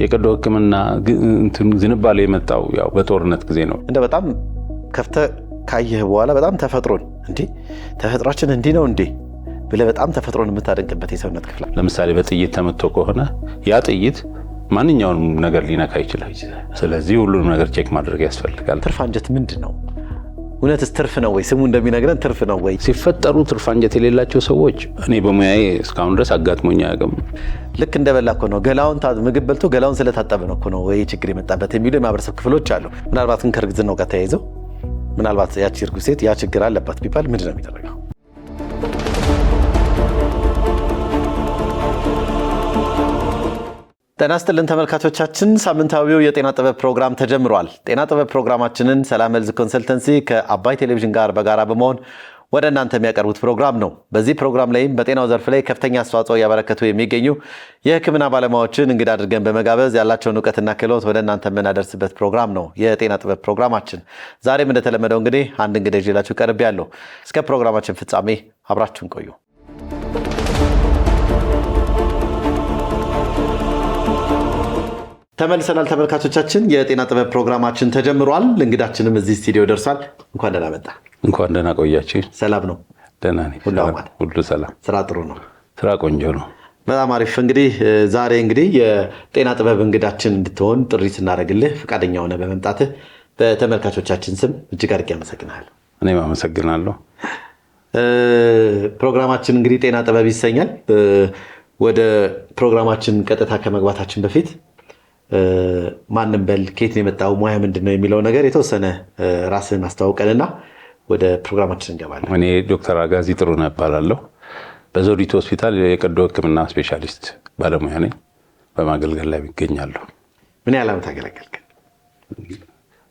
የቀዶ ህክምና ዝንባሌ የመጣው ያው በጦርነት ጊዜ ነው። እንደ በጣም ከፍተ ካየህ በኋላ በጣም ተፈጥሮን እንዴ ተፈጥሯችን እንዲህ ነው እንዴ ብለህ በጣም ተፈጥሮን የምታደንቅበት የሰውነት ክፍል ለምሳሌ በጥይት ተመቶ ከሆነ ያ ጥይት ማንኛውንም ነገር ሊነካ ይችላል። ስለዚህ ሁሉንም ነገር ቼክ ማድረግ ያስፈልጋል። ትርፍ አንጀት ምንድነው? እውነትስ ትርፍ ነው ወይ? ስሙ እንደሚነግረን ትርፍ ነው ወይ? ሲፈጠሩ ትርፍ አንጀት የሌላቸው ሰዎች እኔ በሙያዬ እስካሁን ድረስ አጋጥሞኝ አያውቅም። ልክ እንደበላ እኮ ነው ገላውን ምግብ በልቶ ገላውን ስለታጠበ ነው እኮ ነው ወይ ችግር የመጣበት የሚሉ የማህበረሰብ ክፍሎች አሉ። ምናልባት ግን ከእርግዝናው ጋር ተያይዘው ምናልባት ያቺ እርጉዝ ሴት ያ ችግር አለባት ቢባል ምንድን ነው የሚደረገው? ጤና ይስጥልን ተመልካቾቻችን፣ ሳምንታዊው የጤና ጥበብ ፕሮግራም ተጀምሯል። ጤና ጥበብ ፕሮግራማችንን ሰላም ሄልዝ ኮንሰልተንሲ ከአባይ ቴሌቪዥን ጋር በጋራ በመሆን ወደ እናንተ የሚያቀርቡት ፕሮግራም ነው። በዚህ ፕሮግራም ላይም በጤናው ዘርፍ ላይ ከፍተኛ አስተዋጽኦ እያበረከቱ የሚገኙ የሕክምና ባለሙያዎችን እንግዳ አድርገን በመጋበዝ ያላቸውን እውቀትና ክህሎት ወደ እናንተ የምናደርስበት ፕሮግራም ነው የጤና ጥበብ ፕሮግራማችን። ዛሬም እንደተለመደው እንግዲህ አንድ እንግዳ ይዤላችሁ ቀርቤያለሁ። እስከ ፕሮግራማችን ፍጻሜ አብራችሁን ቆዩ። ተመልሰናል ተመልካቾቻችን፣ የጤና ጥበብ ፕሮግራማችን ተጀምሯል። እንግዳችንም እዚህ ስቱዲዮ ደርሷል። እንኳን ደህና መጣ። እንኳን ደህና ቆያችሁ። ሰላም ነው? ደህና ነኝ። ሁሉ ሰላም። ስራ ጥሩ ነው? ስራ ቆንጆ ነው። በጣም አሪፍ። እንግዲህ ዛሬ እንግዲህ የጤና ጥበብ እንግዳችን እንድትሆን ጥሪ ስናደርግልህ ፈቃደኛ ሆነ በመምጣትህ በተመልካቾቻችን ስም እጅግ አድርጌ አመሰግናለሁ። እኔም አመሰግናለሁ። ፕሮግራማችን እንግዲህ ጤና ጥበብ ይሰኛል። ወደ ፕሮግራማችን ቀጥታ ከመግባታችን በፊት ማንም በል ከየት ነው የመጣው ሙያ ምንድን ነው የሚለው ነገር የተወሰነ ራስን አስተዋውቀንና ወደ ፕሮግራማችን እንገባለን። እኔ ዶክተር አጋዚ ጥሩነህ እባላለሁ። በዘውዲቱ ሆስፒታል የቀዶ ህክምና ስፔሻሊስት ባለሙያ ነኝ። በማገልገል ላይ ይገኛለሁ። ምን ያህል ዓመት አገለገልክ?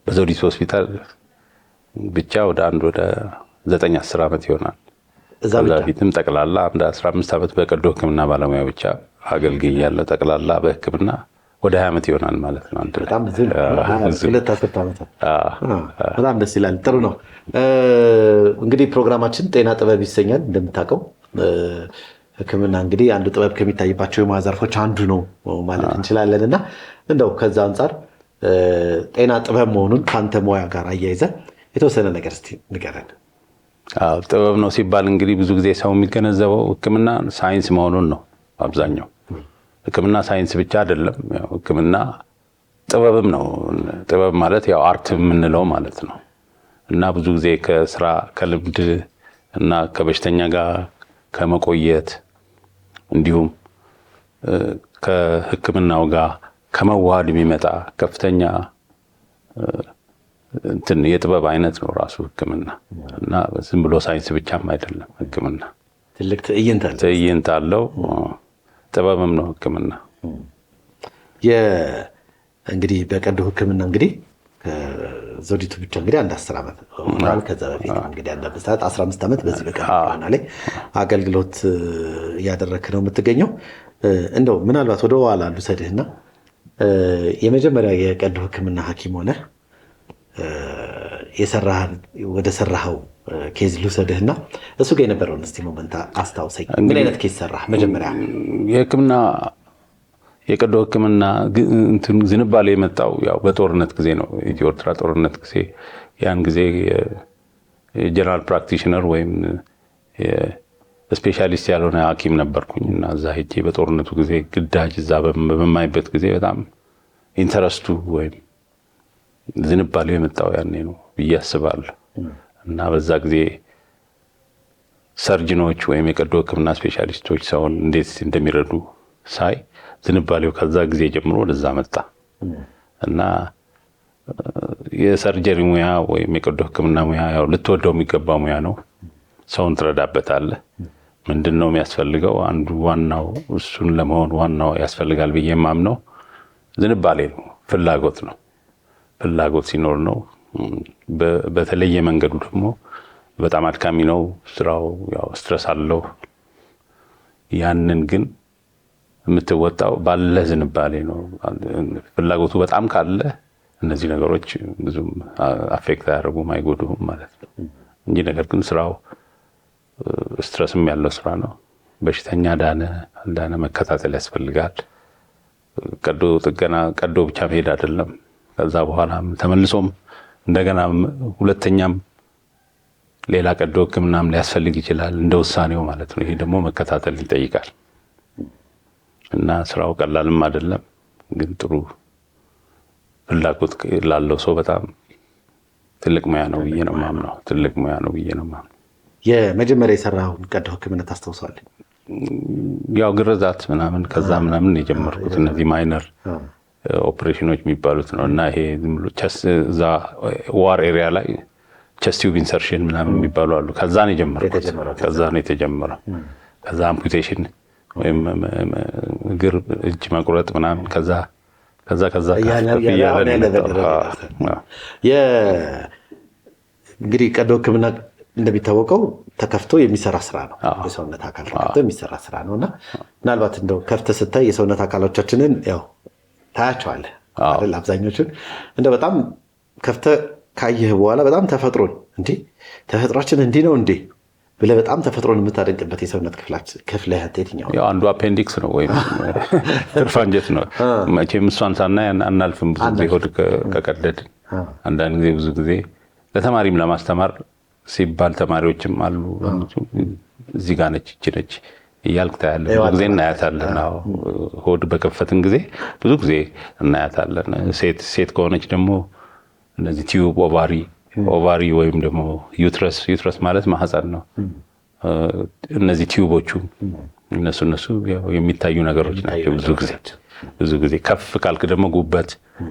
በዘውዲቱ ሆስፒታል ብቻ ወደ 9-10 ዓመት ይሆናል። እዛ በፊትም ጠቅላላ 15 ዓመት በቀዶ ህክምና ባለሙያ ብቻ አገልግያለሁ። ጠቅላላ በህክምና ወደ 20 ዓመት ይሆናል ማለት ነው። በጣም ብዙ ነው። 2 ዓመት። በጣም ደስ ይላል። ጥሩ ነው። እንግዲህ ፕሮግራማችን ጤና ጥበብ ይሰኛል። እንደምታውቀው ህክምና እንግዲህ አንዱ ጥበብ ከሚታይባቸው የሙያ ዘርፎች አንዱ ነው ማለት እንችላለን እና እንደው ከዛ አንጻር ጤና ጥበብ መሆኑን ከአንተ ሙያ ጋር አያይዘ የተወሰነ ነገር እስቲ ንገረን። ጥበብ ነው ሲባል እንግዲህ ብዙ ጊዜ ሰው የሚገነዘበው ህክምና ሳይንስ መሆኑን ነው። አብዛኛው ህክምና ሳይንስ ብቻ አይደለም፣ ህክምና ጥበብም ነው። ጥበብ ማለት ያው አርት የምንለው ማለት ነው እና ብዙ ጊዜ ከስራ ከልምድ እና ከበሽተኛ ጋር ከመቆየት እንዲሁም ከህክምናው ጋር ከመዋሃድ የሚመጣ ከፍተኛ የጥበብ አይነት ነው ራሱ ህክምና እና ዝም ብሎ ሳይንስ ብቻም አይደለም። ህክምና ትልቅ ትዕይንት አለው። ጥበብም ነው ህክምና። እንግዲህ በቀዶ ህክምና እንግዲህ ዘውዲቱ ብቻ እንግዲህ 10 ዓመት ከዛ በፊት እንግዲህ 15 ዓመት በዚህ በቀዶ ህክምና ላይ አገልግሎት እያደረክ ነው የምትገኘው። እንደው ምናልባት ወደ ኋላ ልውሰድህና የመጀመሪያ የቀዶ ህክምና ሐኪም ሆነ ወደ ሰራኸው ኬዝ ልውሰድህና እሱ ጋር የነበረውን እስቲ ሞመንት አስታውሰኝ። ምን አይነት ኬዝ ሰራህ? መጀመሪያ የቀዶ ህክምና ዝንባሌ የመጣው ያው በጦርነት ጊዜ ነው። ኢትዮ ኤርትራ ጦርነት ጊዜ ያን ጊዜ የጀነራል ፕራክቲሽነር ወይም ስፔሻሊስት ያልሆነ ሐኪም ነበርኩኝ እና እዛ ሄጄ በጦርነቱ ጊዜ ግዳጅ እዛ በማይበት ጊዜ በጣም ኢንተረስቱ ወይም ዝንባሌው የመጣው ያኔ ነው ብዬ አስባለሁ። እና በዛ ጊዜ ሰርጅኖች ወይም የቀዶ ህክምና ስፔሻሊስቶች ሰውን እንዴት እንደሚረዱ ሳይ ዝንባሌው ከዛ ጊዜ ጀምሮ ወደዛ መጣ እና የሰርጀሪ ሙያ ወይም የቀዶ ህክምና ሙያ ያው ልትወደው የሚገባ ሙያ ነው። ሰውን ትረዳበታለህ። ምንድነው የሚያስፈልገው? አንዱ ዋናው እሱን ለመሆን ዋናው ያስፈልጋል ብዬ የማምነው ዝንባሌ ነው፣ ፍላጎት ነው። ፍላጎት ሲኖር ነው። በተለየ መንገዱ ደግሞ በጣም አድካሚ ነው ስራው፣ ያው ስትረስ አለው። ያንን ግን የምትወጣው ባለ ዝንባሌ ነው። ፍላጎቱ በጣም ካለ እነዚህ ነገሮች ብዙም አፌክት አያደርጉም፣ አይጎዱም ማለት ነው እንጂ ነገር ግን ስራው ስትረስም ያለው ስራ ነው። በሽተኛ ዳነ አልዳነ መከታተል ያስፈልጋል። ቀዶ ጥገና ቀዶ ብቻ መሄድ አይደለም። ከዛ በኋላ ተመልሶም እንደገና ሁለተኛም ሌላ ቀዶ ሕክምናም ሊያስፈልግ ይችላል እንደ ውሳኔው ማለት ነው። ይሄ ደግሞ መከታተል ይጠይቃል እና ስራው ቀላልም አይደለም። ግን ጥሩ ፍላጎት ላለው ሰው በጣም ትልቅ ሙያ ነው ብዬ ነው የማምነው። ትልቅ ሙያ ነው ብዬ ነው የማምነው። የመጀመሪያ የሰራውን ቀዶ ሕክምና ታስታውሳለህ? ያው ግርዛት ምናምን ከዛ ምናምን የጀመርኩት እነዚህ ማይነር ኦፕሬሽኖች የሚባሉት ነው እና ይሄ ዝም ብሎ እዛ ዋር ኤሪያ ላይ ቸስት ቲዩብ ኢንሰርሽን ምናምን የሚባሉ አሉ። ከዛ ነው የጀመርኩት። ከዛ ነው የተጀመረው። ከዛ አምፑቴሽን ወይም እግር እጅ መቁረጥ ምናምን ከዛ እንግዲህ ቀዶ ሕክምና እንደሚታወቀው ተከፍቶ የሚሰራ ስራ ነው። የሰውነት አካል ተከፍቶ የሚሰራ ስራ ነው እና ምናልባት እንደው ከፍተህ ስታይ የሰውነት አካሎቻችንን ያው ታያቸዋለህ አይደል? አብዛኞቹን እንደው በጣም ከፍተህ ካየህ በኋላ በጣም ተፈጥሮን እንዴ ተፈጥሯችን እንዲህ ነው እንዴ ብለህ በጣም ተፈጥሮን የምታደንቅበት የሰውነት ክፍልህ የትኛው? ያው አንዱ አፔንዲክስ ነው ወይም ትርፍ አንጀት ነው። መቼም እሷን ሳናይ አናልፍም። ብዙ ጊዜ ሆድ ከቀደድን አንዳንድ ጊዜ ብዙ ጊዜ ለተማሪም ለማስተማር ሲባል ተማሪዎችም አሉ እዚህ ጋር ነች እቺ ነች እያልክ ታያለህ። ብዙ ጊዜ እናያታለን። ሆድ በከፈትን ጊዜ ብዙ ጊዜ እናያታለን። ሴት ከሆነች ደግሞ እነዚህ ቲዩብ ኦቫሪ ወይም ደግሞ ዩትረስ ማለት ማህፀን ነው። እነዚህ ቲዩቦቹ እነሱ የሚታዩ ነገሮች ናቸው። ብዙ ጊዜ ከፍ ካልክ ደግሞ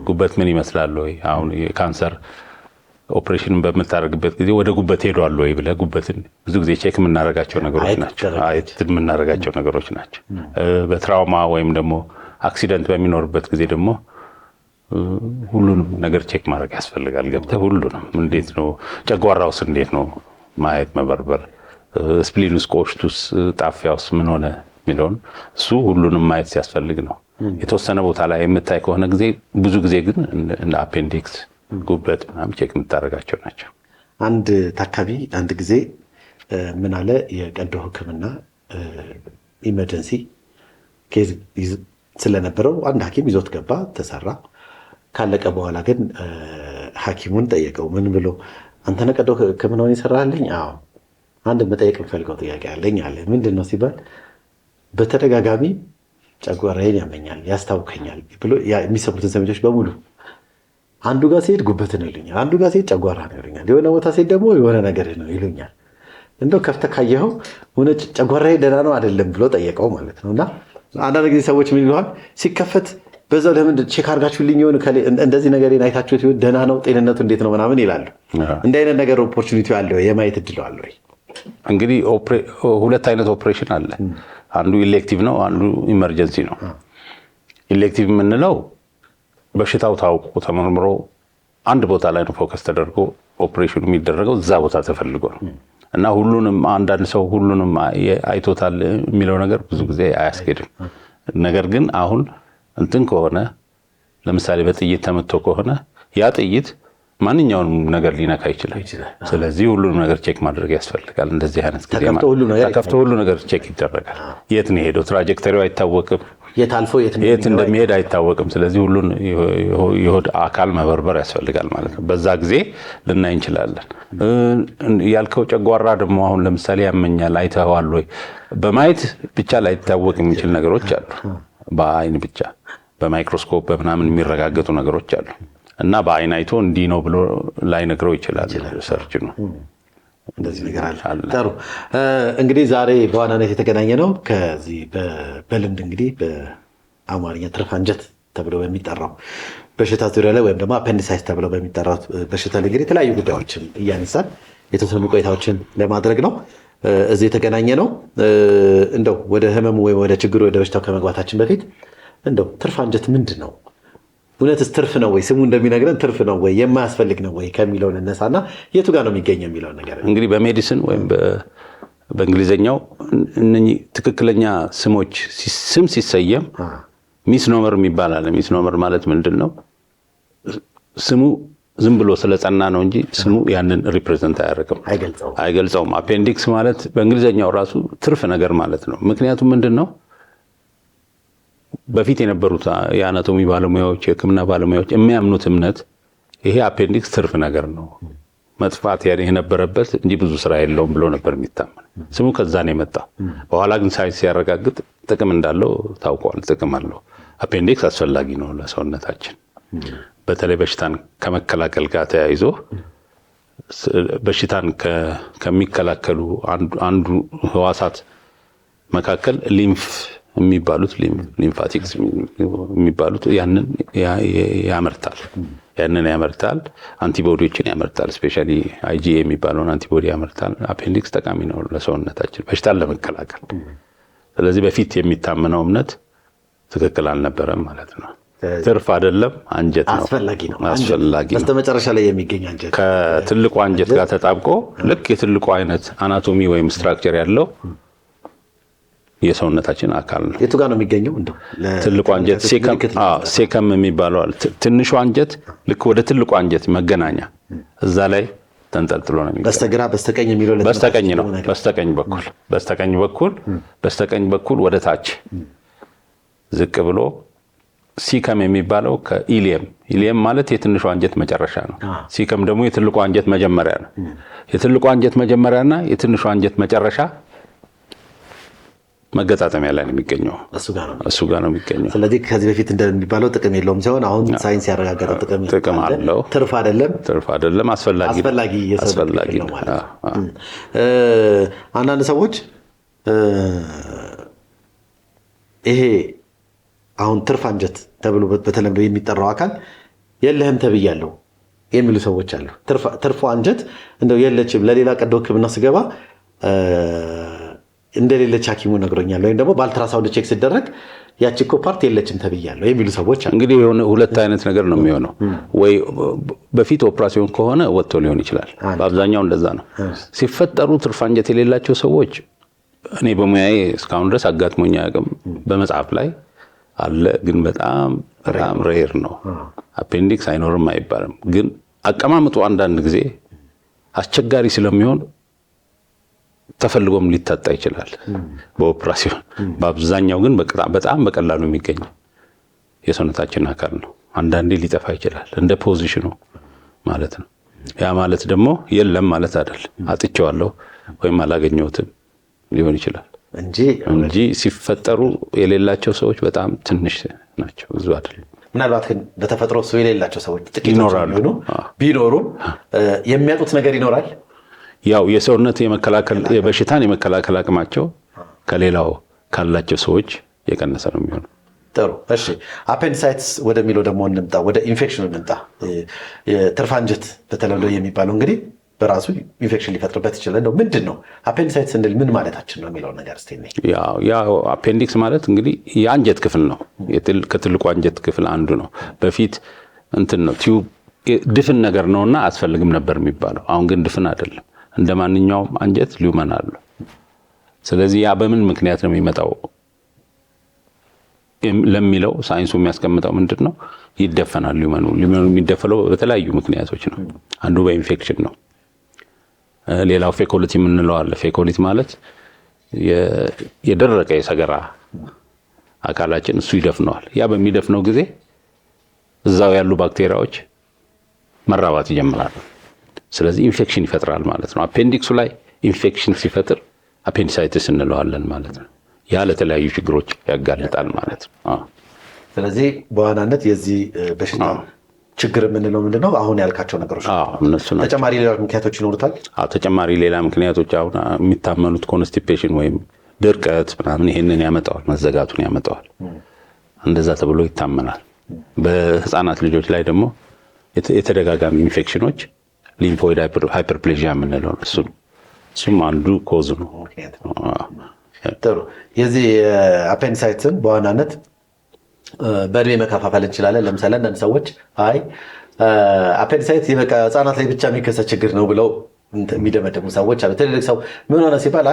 ጉበት ምን ይመስላል ወይ አሁን የካንሰር ኦፕሬሽን በምታደርግበት ጊዜ ወደ ጉበት ሄዷል ወይ ብለህ ጉበትን ብዙ ጊዜ ቼክ የምናደርጋቸው ነገሮች ናቸው። በትራውማ ወይም ደግሞ አክሲደንት በሚኖርበት ጊዜ ደግሞ ሁሉንም ነገር ቼክ ማድረግ ያስፈልጋል። ገብተህ ሁሉንም እንዴት ነው ጨጓራውስ እንዴት ነው ማየት መበርበር፣ ስፕሊኑስ፣ ቆሽቱስ፣ ጣፊያውስ ምን ሆነ የሚለውን እሱ ሁሉንም ማየት ሲያስፈልግ ነው። የተወሰነ ቦታ ላይ የምታይ ከሆነ ጊዜ ብዙ ጊዜ ግን እንደ አፔንዲክስ ጉበት ምናምን ቼክ የምታደርጋቸው ናቸው። አንድ ታካሚ አንድ ጊዜ ምን አለ የቀዶ ሕክምና ኢመርጀንሲ ኬዝ ስለነበረው አንድ ሐኪም ይዞት ገባ፣ ተሰራ። ካለቀ በኋላ ግን ሐኪሙን ጠየቀው። ምን ብሎ አንተ ነህ ቀዶ ሕክምናውን የሰራልኝ? አዎ። አንድ መጠየቅ የምፈልገው ጥያቄ አለኝ አለ። ምንድን ነው ሲባል በተደጋጋሚ ጨጓራዬን ያመኛል፣ ያስታውከኛል ብሎ የሚሰሙትን ስሜቶች በሙሉ አንዱ ጋር ሲሄድ ጉበትን ይሉኛል፣ አንዱ ጋር ሲሄድ ጨጓራ ነው ይሉኛል፣ የሆነ ቦታ ሲሄድ ደግሞ የሆነ ነገር ነው ይሉኛል። እንደው ከፍተህ ካየኸው ሆነ ጨጓራዬ ደህና ነው አይደለም ብሎ ጠየቀው ማለት ነው። እና አንዳንድ ጊዜ ሰዎች ምን ይሉሃል ሲከፈት በዛው ለምን ቼክ አድርጋችሁልኝ ይሆን እንደዚህ ነገር አይታችሁት ይሆን ደህና ነው ጤንነቱ እንዴት ነው ምናምን ይላሉ። እንደ አይነት ነገር ኦፖርቹኒቲ አለው የማየት እድል አለው። እንግዲህ ሁለት አይነት ኦፕሬሽን አለ። አንዱ ኢሌክቲቭ ነው፣ አንዱ ኢመርጀንሲ ነው። ኢሌክቲቭ የምንለው በሽታው ታውቆ ተመርምሮ አንድ ቦታ ላይ ነው ፎከስ ተደርጎ ኦፕሬሽኑ የሚደረገው እዛ ቦታ ተፈልጎ ነው እና ሁሉንም አንዳንድ ሰው ሁሉንም አይቶታል የሚለው ነገር ብዙ ጊዜ አያስኬድም። ነገር ግን አሁን እንትን ከሆነ ለምሳሌ በጥይት ተመቶ ከሆነ ያ ጥይት ማንኛውንም ነገር ሊነካ ይችላል። ስለዚህ ሁሉንም ነገር ቼክ ማድረግ ያስፈልጋል። እንደዚህ አይነት ጊዜ ተከፍቶ ሁሉ ነገር ቼክ ይደረጋል። የት ነው ሄደው ትራጀክተሪው አይታወቅም፣ የት እንደሚሄድ አይታወቅም። ስለዚህ ሁሉን የሆድ አካል መበርበር ያስፈልጋል ማለት ነው። በዛ ጊዜ ልናይ እንችላለን። ያልከው ጨጓራ ደግሞ አሁን ለምሳሌ ያመኛል አይተኸዋል ወይ? በማየት ብቻ ላይታወቅ የሚችል ነገሮች አሉ። በአይን ብቻ በማይክሮስኮፕ በምናምን የሚረጋገጡ ነገሮች አሉ እና በአይን አይቶ እንዲህ ነው ብሎ ላይነግረው ይችላል። ሰርች ነው እንደዚህ ነገር አለ። ጥሩ እንግዲህ ዛሬ በዋናነት የተገናኘ ነው ከዚህ በልምድ እንግዲህ በአማርኛ ትርፍ አንጀት ተብሎ በሚጠራው በሽታ ዙሪያ ላይ ወይም ደግሞ አፔንዲሳይት ተብሎ በሚጠራው በሽታ ላይ እንግዲህ የተለያዩ ጉዳዮችን እያነሳን የተወሰኑ ቆይታዎችን ለማድረግ ነው እዚህ የተገናኘ ነው። እንደው ወደ ህመሙ ወይም ወደ ችግሩ ወደ በሽታው ከመግባታችን በፊት እንደው ትርፍ አንጀት ምንድን ነው? እውነትስ ትርፍ ነው ወይ? ስሙ እንደሚነግረን ትርፍ ነው ወይ? የማያስፈልግ ነው ወይ ከሚለው እነሳና የቱ ጋር ነው የሚገኘው የሚለውን ነገር እንግዲህ በሜዲሲን ወይም በእንግሊዝኛው እነኚህ ትክክለኛ ስሞች ስም ሲሰየም ሚስኖመር የሚባል አለ። ሚስኖመር ማለት ምንድን ነው? ስሙ ዝም ብሎ ስለጸና ነው እንጂ ስሙ ያንን ሪፕሬዘንት አያደርግም፣ አይገልጸውም። አፔንዲክስ ማለት በእንግሊዝኛው ራሱ ትርፍ ነገር ማለት ነው። ምክንያቱም ምንድን ነው በፊት የነበሩት የአናቶሚ ባለሙያዎች የሕክምና ባለሙያዎች የሚያምኑት እምነት ይሄ አፔንዲክስ ትርፍ ነገር ነው መጥፋት የነበረበት እንጂ ብዙ ስራ የለውም ብሎ ነበር የሚታመን። ስሙ ከዛ ነው የመጣው። በኋላ ግን ሳይንስ ሲያረጋግጥ ጥቅም እንዳለው ታውቋል። ጥቅም አለው። አፔንዲክስ አስፈላጊ ነው ለሰውነታችን። በተለይ በሽታን ከመከላከል ጋር ተያይዞ በሽታን ከሚከላከሉ አንዱ ህዋሳት መካከል ሊምፍ የሚባሉት ሊምፋቲክስ የሚባሉት ያንን ያመርታል። አንቲቦዲዎችን ያመርታል። ስፔሻሊ IgA የሚባለውን አንቲቦዲ ያመርታል። አፔንዲክስ ጠቃሚ ነው ለሰውነታችን በሽታን ለመከላከል። ስለዚህ በፊት የሚታመነው እምነት ትክክል አልነበረም ማለት ነው። ትርፍ አይደለም፣ አንጀት ነው። አስፈላጊ ነው። በስተመጨረሻ ላይ የሚገኝ አንጀት ከትልቁ አንጀት ጋር ተጣብቆ ልክ የትልቁ አይነት አናቶሚ ወይም ስትራክቸር ያለው የሰውነታችን አካል ነው። የቱ ጋር ነው የሚገኘው? እንደው ትልቁ አንጀት ሴከም የሚባለው ትንሹ አንጀት ልክ ወደ ትልቁ አንጀት መገናኛ እዛ ላይ ተንጠልጥሎ ነው የሚገኘው። በስተግራ በስተቀኝ የሚለው በስተቀኝ ነው። በስተቀኝ በኩል ወደ ታች ዝቅ ብሎ ሲከም የሚባለው ከኢሊየም ማለት የትንሹ አንጀት መጨረሻ ነው። ሲከም ደግሞ የትልቁ አንጀት መጀመሪያ ነው። የትልቁ አንጀት መጀመሪያና የትንሹ አንጀት መጨረሻ መገጣጠሚያ ላይ ነው የሚገኘው። እሱ ጋር ነው የሚገኘው። ስለዚህ ከዚህ በፊት እንደሚባለው ጥቅም የለውም ሳይሆን አሁን ሳይንስ ያረጋገጠው ጥቅም አለው። ትርፍ አይደለም፣ አስፈላጊ ነው ማለት ነው። አንዳንድ ሰዎች ይሄ አሁን ትርፍ አንጀት ተብሎ በተለምዶ የሚጠራው አካል የለህም ተብያለሁ የሚሉ ሰዎች አሉ። ትርፉ አንጀት እንደው የለችም፣ ለሌላ ቀዶ ሕክምና ስገባ እንደሌለች ሐኪሙ ነግሮኛል፣ ወይም ደግሞ በአልትራሳውንድ ቼክ ሲደረግ ያቺ እኮ ፓርት የለችም ተብያለሁ የሚሉ ሰዎች አሉ። እንግዲህ ሁለት አይነት ነገር ነው የሚሆነው። ወይ በፊት ኦፕራሲዮን ከሆነ ወጥቶ ሊሆን ይችላል። በአብዛኛው እንደዛ ነው። ሲፈጠሩ ትርፍ አንጀት የሌላቸው ሰዎች እኔ በሙያዬ እስካሁን ድረስ አጋጥሞኝ አያውቅም። በመጽሐፍ ላይ አለ፣ ግን በጣም ሬር ነው። አፔንዲክስ አይኖርም አይባልም፣ ግን አቀማመጡ አንዳንድ ጊዜ አስቸጋሪ ስለሚሆን ተፈልጎም ሊታጣ ይችላል በኦፕራሲዮን። በአብዛኛው ግን በጣም በቀላሉ የሚገኝ የሰውነታችን አካል ነው። አንዳንዴ ሊጠፋ ይችላል እንደ ፖዚሽኑ ማለት ነው። ያ ማለት ደግሞ የለም ማለት አይደለም። አጥቼዋለሁ ወይም አላገኘሁትም ሊሆን ይችላል እንጂ ሲፈጠሩ የሌላቸው ሰዎች በጣም ትንሽ ናቸው፣ ብዙ አይደለም። ምናልባት ግን በተፈጥሮ ሰው የሌላቸው ሰዎች ጥቂት ይኖራሉ። ቢኖሩም የሚያጡት ነገር ይኖራል። ያው የሰውነት የበሽታን የመከላከል አቅማቸው ከሌላው ካላቸው ሰዎች የቀነሰ ነው የሚሆነው። ጥሩ። እሺ፣ አፔንዲሳይትስ ወደሚለው ደግሞ እንምጣ፣ ወደ ኢንፌክሽኑ እንምጣ። ትርፍ አንጀት በተለምዶ የሚባለው እንግዲህ በራሱ ኢንፌክሽን ሊፈጥርበት ይችላል። እንደው ምንድን ነው አፔንዲሳይትስ ስንል ምን ማለታችን ነው የሚለው ነገር እስቲ ነኝ። ያው አፔንዲክስ ማለት እንግዲህ የአንጀት ክፍል ነው። ከትልቁ አንጀት ክፍል አንዱ ነው። በፊት እንትን ነው ቲዩብ ድፍን ነገር ነውና አያስፈልግም ነበር የሚባለው። አሁን ግን ድፍን አይደለም። እንደ ማንኛውም አንጀት ሊውመን አለው። ስለዚህ ያ በምን ምክንያት ነው የሚመጣው ለሚለው ሳይንሱ የሚያስቀምጠው ምንድን ነው? ይደፈናል። ሊውመኑ የሚደፈለው በተለያዩ ምክንያቶች ነው። አንዱ በኢንፌክሽን ነው። ሌላው ፌኮሊቲ የምንለው አለ። ፌኮሊቲ ማለት የደረቀ የሰገራ አካላችን እሱ ይደፍነዋል። ያ በሚደፍነው ጊዜ እዛው ያሉ ባክቴሪያዎች መራባት ይጀምራሉ። ስለዚህ ኢንፌክሽን ይፈጥራል ማለት ነው። አፔንዲክሱ ላይ ኢንፌክሽን ሲፈጥር አፔንዲሳይትስ እንለዋለን ማለት ነው። ያ ለተለያዩ ችግሮች ያጋልጣል ማለት ነው። ስለዚህ በዋናነት የዚህ በሽታ ችግር የምንለው ምንድነው? አሁን ያልካቸው ነገሮች ነው። ተጨማሪ ሌላ ምክንያቶች ይኖሩታል? ተጨማሪ ሌላ ምክንያቶች አሁን የሚታመኑት ኮንስቲፔሽን ወይም ድርቀት ምናምን ይሄንን ያመጣዋል፣ መዘጋቱን ያመጣዋል። እንደዛ ተብሎ ይታመናል። በህፃናት ልጆች ላይ ደግሞ የተደጋጋሚ ኢንፌክሽኖች ሊምፎይድ ሃይፐርፕሌዥያ የምንለው እሱም አንዱ ኮዝ ነው። ጥሩ። የዚህ አፔንዲሳይትስን በዋናነት በእድሜ መከፋፈል እንችላለን። ለምሳሌ አንዳንድ ሰዎች አፔንዲሳይትስ ህፃናት ላይ ብቻ የሚከሰት ችግር ነው ብለው የሚደመደሙ ሰዎች አሉ። ትልልቅ ሰው ምን ሆነ ሲባል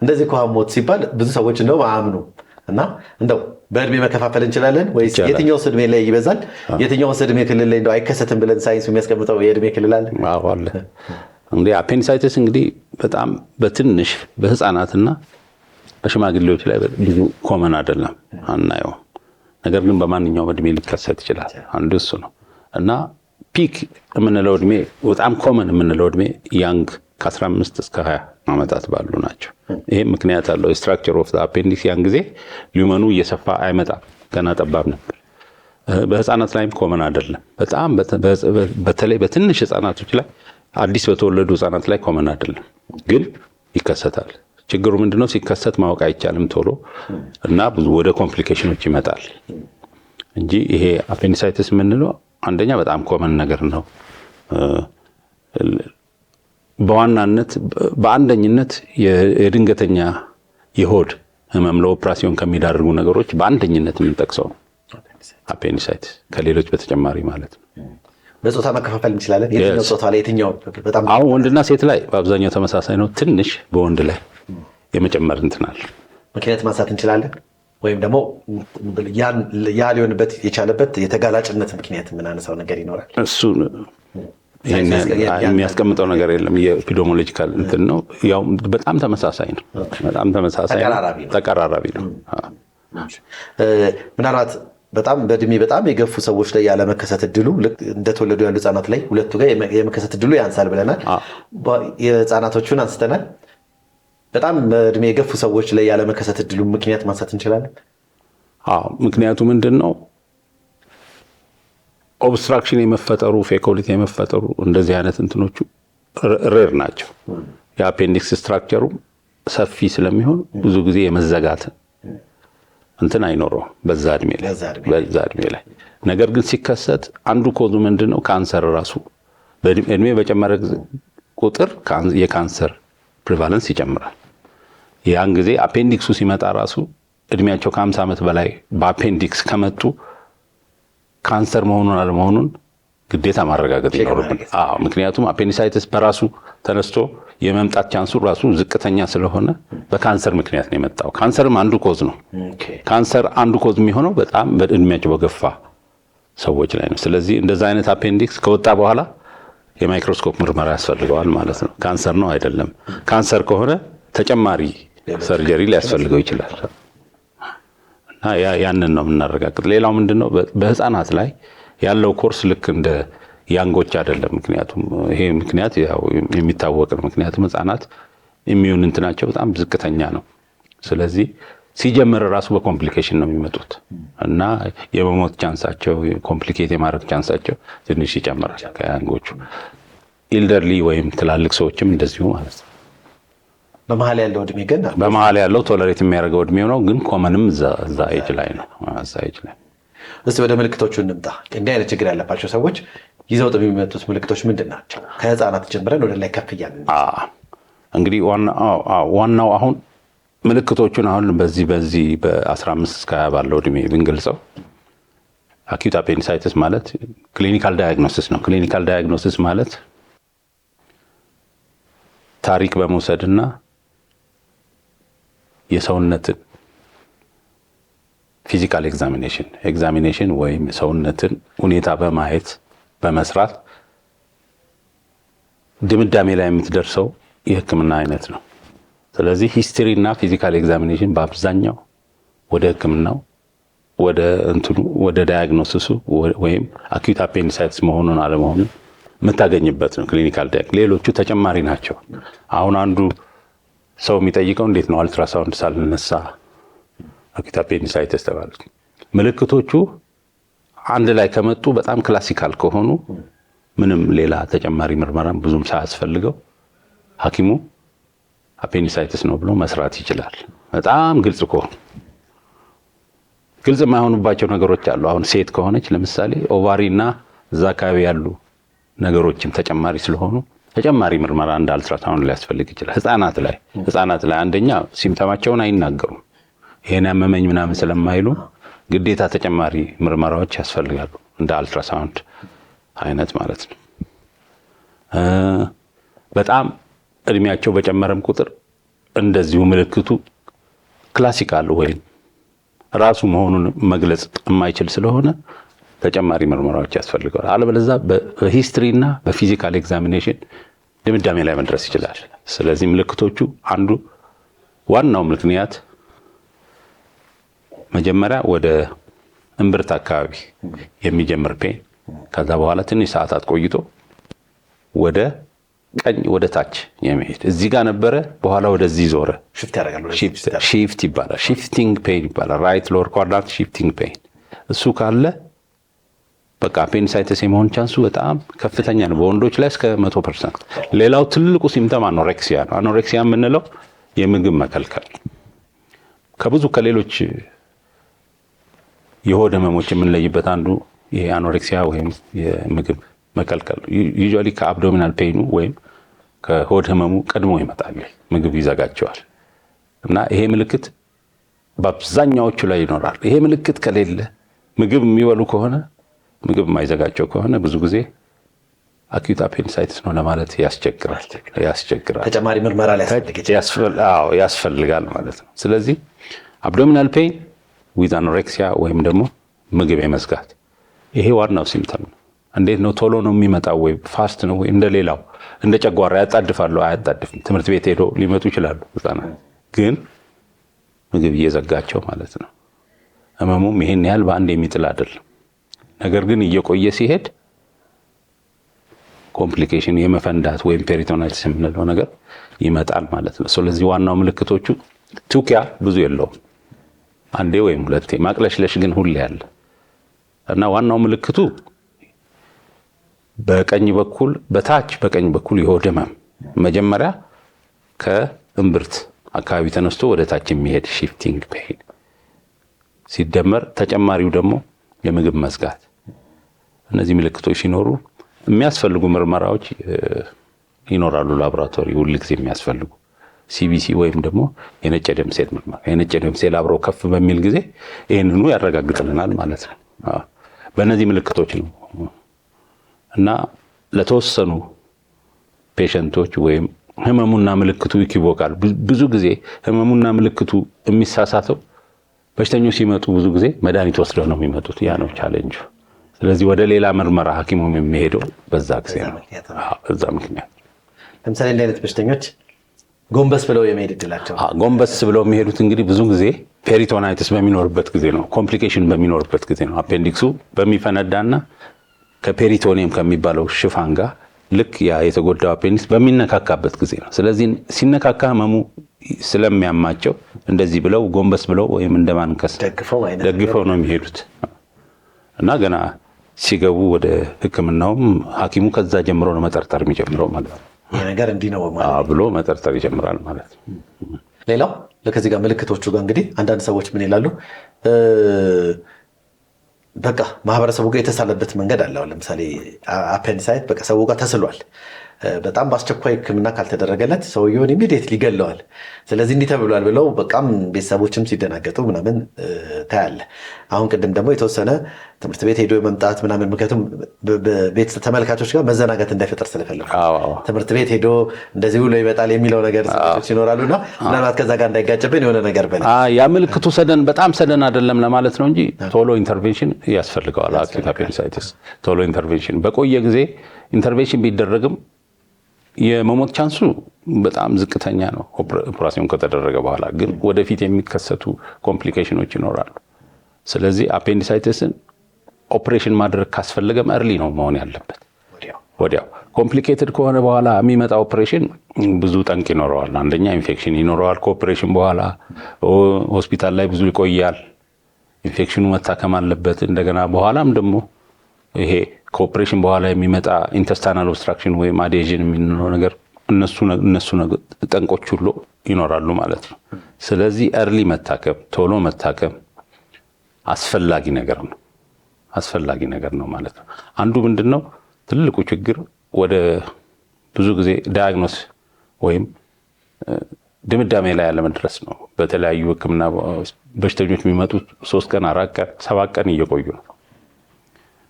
እንደዚህ ከሞት ሲባል ብዙ ሰዎች እንደው አያምኑ እና እንደው በእድሜ መከፋፈል እንችላለን ወይስ የትኛውስ እድሜ ላይ ይበዛል? የትኛውስ እድሜ ክልል ላይ እንደው አይከሰትም ብለን ሳይንሱ የሚያስቀምጠው የእድሜ ክልል አለ? አለ። እንግዲህ አፔንዲሳይትስ እንግዲህ በጣም በትንሽ በህፃናትና በሽማግሌዎች ላይ ብዙ ኮመን አይደለም፣ አናየው። ነገር ግን በማንኛውም እድሜ ሊከሰት ይችላል። አንዱ እሱ ነው እና ፒክ የምንለው እድሜ በጣም ኮመን የምንለው እድሜ ያንግ ከ15 እስከ 20 ዓመታት ባሉ ናቸው። ይሄ ምክንያት አለው። ስትራክቸር ኦፍ ዘ አፔንዲክስ ያን ጊዜ ሊመኑ እየሰፋ አይመጣም፣ ገና ጠባብ ነበር። በህፃናት ላይም ኮመን አይደለም። በጣም በተለይ በትንሽ ህፃናቶች ላይ አዲስ በተወለዱ ህፃናት ላይ ኮመን አይደለም፣ ግን ይከሰታል። ችግሩ ምንድነው? ሲከሰት ማወቅ አይቻልም ቶሎ እና ብዙ ወደ ኮምፕሊኬሽኖች ይመጣል እንጂ ይሄ አፔንዲሳይቲስ የምንለው አንደኛ በጣም ኮመን ነገር ነው። በዋናነት በአንደኝነት የድንገተኛ የሆድ ህመም ለኦፕራሲዮን ከሚዳርጉ ነገሮች በአንደኝነት የምንጠቅሰው አፔንዲሳይቲስ ከሌሎች በተጨማሪ ማለት ነው። በጾታ መከፋፈል እንችላለን። የትኛው ጾታ ላይ የትኛው በጣም አሁን ወንድና ሴት ላይ በአብዛኛው ተመሳሳይ ነው። ትንሽ በወንድ ላይ የመጨመር እንትን አለ። ምክንያት ማንሳት እንችላለን ወይም ደግሞ ያ ሊሆንበት የቻለበት የተጋላጭነት ምክንያት የምናነሳው ነገር ይኖራል። እሱ የሚያስቀምጠው ነገር የለም። የኤፒዲሚዮሎጂካል እንትን ነው። ያው በጣም ተመሳሳይ ነው። በጣም ተመሳሳይ ተቀራራቢ ነው። ምናልባት በጣም በእድሜ በጣም የገፉ ሰዎች ላይ ያለመከሰት እድሉ እንደተወለዱ ያሉ ህጻናት ላይ ሁለቱ ጋር የመከሰት እድሉ ያንሳል ብለናል። የህጻናቶቹን አንስተናል። በጣም በእድሜ የገፉ ሰዎች ላይ ያለመከሰት እድሉ ምክንያት ማንሳት እንችላለን። ምክንያቱ ምንድን ነው? ኦብስትራክሽን የመፈጠሩ ፌኮሊቲ የመፈጠሩ እንደዚህ አይነት እንትኖቹ ሬር ናቸው። የአፔንዲክስ ስትራክቸሩ ሰፊ ስለሚሆን ብዙ ጊዜ የመዘጋት እንትን አይኖረውም በዛ እድሜ ላይ። ነገር ግን ሲከሰት አንዱ ኮዙ ምንድነው? ካንሰር ራሱ በእድሜ በጨመረ ቁጥር የካንሰር ፕሪቫለንስ ይጨምራል። ያን ጊዜ አፔንዲክሱ ሲመጣ ራሱ እድሜያቸው ከ50 ዓመት በላይ በአፔንዲክስ ከመጡ ካንሰር መሆኑን አለመሆኑን ግዴታ ማረጋገጥ ይኖርብን። ምክንያቱም አፔንዲሳይቲስ በራሱ ተነስቶ የመምጣት ቻንሱ ራሱ ዝቅተኛ ስለሆነ በካንሰር ምክንያት ነው የመጣው። ካንሰርም አንዱ ኮዝ ነው። ካንሰር አንዱ ኮዝ የሚሆነው በጣም በእድሜያቸው በገፋ ሰዎች ላይ ነው። ስለዚህ እንደዛ አይነት አፔንዲክስ ከወጣ በኋላ የማይክሮስኮፕ ምርመራ ያስፈልገዋል ማለት ነው። ካንሰር ነው አይደለም። ካንሰር ከሆነ ተጨማሪ ሰርጀሪ ሊያስፈልገው ይችላል እና ያንን ነው የምናረጋግጥ። ሌላው ምንድነው? በህፃናት ላይ ያለው ኮርስ ልክ እንደ ያንጎች አይደለም። ምክንያቱም ይሄ ምክንያት ያው የሚታወቅ ነው። ምክንያቱም ህፃናት ኢሚዩን እንትናቸው በጣም ዝቅተኛ ነው። ስለዚህ ሲጀምር ራሱ በኮምፕሊኬሽን ነው የሚመጡት እና የመሞት ቻንሳቸው ኮምፕሊኬት የማድረግ ቻንሳቸው ትንሽ ይጨምራል ከያንጎቹ። ኢልደርሊ ወይም ትላልቅ ሰዎችም እንደዚሁ ማለት ነው። በመሀል ያለው እድሜ ግን በመሀል ያለው ቶለሬት የሚያደርገው እድሜው ነው፣ ግን ኮመንም እዛ ኤጅ ላይ ነው። እስቲ ወደ ምልክቶቹ እንምጣ። እንዲህ አይነት ችግር ያለባቸው ሰዎች ይዘውት የሚመጡት ምልክቶች ምንድን ናቸው? ከህፃናት ጀምረን ወደ ላይ ከፍ እያልን እንግዲህ ዋናው አሁን ምልክቶቹን አሁን በዚህ በ15 እስከ 20 ባለው እድሜ ብንገልጸው አኪዩት አፔንዲሳይቲስ ማለት ክሊኒካል ዳያግኖሲስ ነው። ክሊኒካል ዳያግኖሲስ ማለት ታሪክ በመውሰድና የሰውነትን ፊዚካል ኤግዛሚኔሽን ወይም ሰውነትን ሁኔታ በማየት በመስራት ድምዳሜ ላይ የምትደርሰው የህክምና አይነት ነው። ስለዚህ ሂስትሪ እና ፊዚካል ኤግዛሚኔሽን በአብዛኛው ወደ ህክምናው ወደ ዳያግኖሲሱ ወይም አኪዩት አፔንዲሳይቲስ መሆኑን አለመሆኑን የምታገኝበት ነው ክሊኒካል ዳያግኖሲስ። ሌሎቹ ተጨማሪ ናቸው። አሁን አንዱ ሰው የሚጠይቀው እንዴት ነው አልትራሳውንድ ሳልነሳ አኪዩት አፔንዲሳይቲስ ተባሉት። ምልክቶቹ አንድ ላይ ከመጡ በጣም ክላሲካል ከሆኑ ምንም ሌላ ተጨማሪ ምርመራም ብዙም ሳያስፈልገው ሐኪሙ አፔንዲሳይቲስ ነው ብሎ መስራት ይችላል። በጣም ግልጽ ከሆኑ ግልጽ የማይሆኑባቸው ነገሮች አሉ። አሁን ሴት ከሆነች ለምሳሌ ኦቫሪና እዛ አካባቢ ያሉ ነገሮችም ተጨማሪ ስለሆኑ ተጨማሪ ምርመራ እንደ አልትራሳውንድ ሊያስፈልግ ይችላል። ህፃናት ላይ አንደኛ ሲምፕተማቸውን አይናገሩም። ይሄን ያመመኝ ምናምን ስለማይሉ ግዴታ ተጨማሪ ምርመራዎች ያስፈልጋሉ እንደ አልትራሳውንድ አይነት ማለት ነው። በጣም እድሜያቸው በጨመረም ቁጥር እንደዚሁ ምልክቱ ክላሲካል ወይም ራሱ መሆኑን መግለጽ የማይችል ስለሆነ ተጨማሪ ምርመራዎች ያስፈልገዋል። አለበለዚያ በሂስትሪ እና በፊዚካል ኤግዛሚኔሽን ድምዳሜ ላይ መድረስ ይችላል። ስለዚህ ምልክቶቹ አንዱ ዋናው ምክንያት መጀመሪያ ወደ እምብርት አካባቢ የሚጀምር ፔን ከዛ በኋላ ትንሽ ሰዓታት ቆይቶ ወደ ቀኝ ወደ ታች የሚሄድ እዚህ ጋር ነበረ፣ በኋላ ወደዚህ ዞረ። ሺፍት ይባላል። ሺፍቲንግ ፔን ይባላል። ራይት ሎወር ኳድራንት ሺፍቲንግ ፔን። እሱ ካለ በቃ አፔንዲሳይተስ የመሆን ቻንሱ በጣም ከፍተኛ ነው፣ በወንዶች ላይ እስከ 100%። ሌላው ትልቁ ሲምፕተም አኖሬክሲያ ነው። አኖሬክሲያ የምንለው የምግብ መከልከል ከብዙ ከሌሎች የሆድ ህመሞች የምንለይበት አንዱ ይሄ አኖሬክሲያ ወይም የምግብ መከልከል ዩዥዋሊ ከአብዶሚናል ፔኑ ወይም ከሆድ ህመሙ ቀድሞ ይመጣል። ምግብ ይዘጋቸዋል እና ይሄ ምልክት በአብዛኛዎቹ ላይ ይኖራል። ይሄ ምልክት ከሌለ ምግብ የሚበሉ ከሆነ ምግብ የማይዘጋቸው ከሆነ ብዙ ጊዜ አኪዩት አፔንዲሳይትስ ነው ለማለት ያስቸግራል። ተጨማሪ ምርመራ ያስፈልጋል ማለት ነው። ስለዚህ አብዶሚናል ፔን ዊዝ አኖሬክሲያ ወይም ደግሞ ምግብ የመዝጋት ይሄ ዋናው ሲምፕተም ነው። እንዴት ነው ቶሎ ነው የሚመጣው ወይ ፋስት ነው ወይ እንደሌላው እንደ ጨጓራ ያጣድፋሉ? አያጣድፍም። ትምህርት ቤት ሄዶ ሊመጡ ይችላሉ ህፃናት፣ ግን ምግብ እየዘጋቸው ማለት ነው። ህመሙም ይሄን ያህል በአንድ የሚጥል አይደለም። ነገር ግን እየቆየ ሲሄድ ኮምፕሊኬሽን የመፈንዳት ወይም ፔሪቶናይትስ የምንለው ነገር ይመጣል ማለት ነው። ስለዚህ ዋናው ምልክቶቹ ቱኪያ ብዙ የለውም፣ አንዴ ወይም ሁለቴ፣ ማቅለሽለሽ ግን ሁሌ ያለ እና ዋናው ምልክቱ በቀኝ በኩል በታች በቀኝ በኩል የሆድ ህመም መጀመሪያ ከእምብርት አካባቢ ተነስቶ ወደ ታች የሚሄድ ሺፍቲንግ ፔን ሲደመር ተጨማሪው ደግሞ የምግብ መዝጋት። እነዚህ ምልክቶች ሲኖሩ የሚያስፈልጉ ምርመራዎች ይኖራሉ። ላቦራቶሪ ሁልጊዜ የሚያስፈልጉ ሲቢሲ ወይም ደግሞ የነጭ ደም ሴል ምርመራ። የነጭ ደም ሴል አብሮ ከፍ በሚል ጊዜ ይህንኑ ያረጋግጥልናል ማለት ነው። በእነዚህ ምልክቶች ነው እና ለተወሰኑ ፔሸንቶች ወይም ህመሙና ምልክቱ ይኪቦቃል። ብዙ ጊዜ ህመሙና ምልክቱ የሚሳሳተው በሽተኞች ሲመጡ ብዙ ጊዜ መድኃኒት ወስደው ነው የሚመጡት። ያ ነው ቻሌንጁ። ስለዚህ ወደ ሌላ ምርመራ ሐኪሙም የሚሄደው በዛ ጊዜ ነው። በዛ ምክንያት ለምሳሌ እንዲህ አይነት በሽተኞች ጎንበስ ብለው የመሄድ እድላቸው ጎንበስ ብለው የሚሄዱት እንግዲህ ብዙ ጊዜ ፔሪቶናይትስ በሚኖርበት ጊዜ ነው፣ ኮምፕሊኬሽን በሚኖርበት ጊዜ ነው። አፔንዲክሱ በሚፈነዳና ከፔሪቶኒየም ከሚባለው ሽፋን ጋር ልክ ያ የተጎዳው አፔንዲክስ በሚነካካበት ጊዜ ነው። ስለዚህ ሲነካካ ህመሙ ስለሚያማቸው እንደዚህ ብለው ጎንበስ ብለው ወይም እንደማንከስ ደግፈው ነው የሚሄዱት እና ገና ሲገቡ ወደ ሕክምናውም ሐኪሙ ከዛ ጀምሮ ነው መጠርጠር የሚጀምረው ማለት ነው። ይሄ ነገር እንዲህ ነው ማለት ብሎ መጠርጠር ይጀምራል ማለት ነው። ሌላው ለከዚህ ጋር ምልክቶቹ ጋር እንግዲህ አንዳንድ ሰዎች ምን ይላሉ? በቃ ማህበረሰቡ ጋር የተሳለበት መንገድ አለ። ለምሳሌ አፔንዲሳይት በቃ ሰው ጋር ተስሏል። በጣም በአስቸኳይ ህክምና ካልተደረገለት ሰውየውን ኢሚዲየትሊ ይገለዋል። ስለዚህ እንዲህ ተብሏል ብለው በቃም ቤተሰቦችም ሲደናገጡ ምናምን ታያለ። አሁን ቅድም ደግሞ የተወሰነ ትምህርት ቤት ሄዶ መምጣት ምናምን፣ ምክንያቱም ቤት ተመልካቾች ጋር መዘናጋት እንዳይፈጠር ስለፈለጉ ትምህርት ቤት ሄዶ እንደዚህ ብሎ ይመጣል የሚለው ነገር ይኖራሉና ምናልባት ከዛ ጋር እንዳይጋጭብን የሆነ ነገር በለ ያ ምልክቱ በጣም ሰደን አይደለም ለማለት ነው እንጂ ቶሎ ኢንተርቬንሽን ያስፈልገዋል። አኪዩት አፔንዲሳይቲስ ቶሎ ኢንተርቬንሽን በቆየ ጊዜ ኢንተርቬንሽን ቢደረግም የመሞት ቻንሱ በጣም ዝቅተኛ ነው ኦፕራሲዮን ከተደረገ በኋላ። ግን ወደፊት የሚከሰቱ ኮምፕሊኬሽኖች ይኖራሉ። ስለዚህ አፔንዲሳይቲስን ኦፕሬሽን ማድረግ ካስፈለገም እርሊ ነው መሆን ያለበት፣ ወዲያው። ኮምፕሊኬትድ ከሆነ በኋላ የሚመጣ ኦፕሬሽን ብዙ ጠንቅ ይኖረዋል። አንደኛ ኢንፌክሽን ይኖረዋል። ከኦፕሬሽን በኋላ ሆስፒታል ላይ ብዙ ይቆያል። ኢንፌክሽኑ መታከም አለበት። እንደገና በኋላም ደግሞ ይሄ ከኦፕሬሽን በኋላ የሚመጣ ኢንተስታይናል ኦብስትራክሽን ወይም አዴዥን የሚለው ነገር እነሱ ጠንቆች ሁሉ ይኖራሉ ማለት ነው። ስለዚህ እርሊ መታከም፣ ቶሎ መታከም አስፈላጊ ነገር ነው ማለት ነው። አንዱ ምንድነው ትልቁ ችግር ወደ ብዙ ጊዜ ዳያግኖስ ወይም ድምዳሜ ላይ ያለመድረስ ነው። በተለያዩ ህክምና በሽተኞች የሚመጡት 3 ቀን 4 ቀን 7 ቀን እየቆዩ ነው።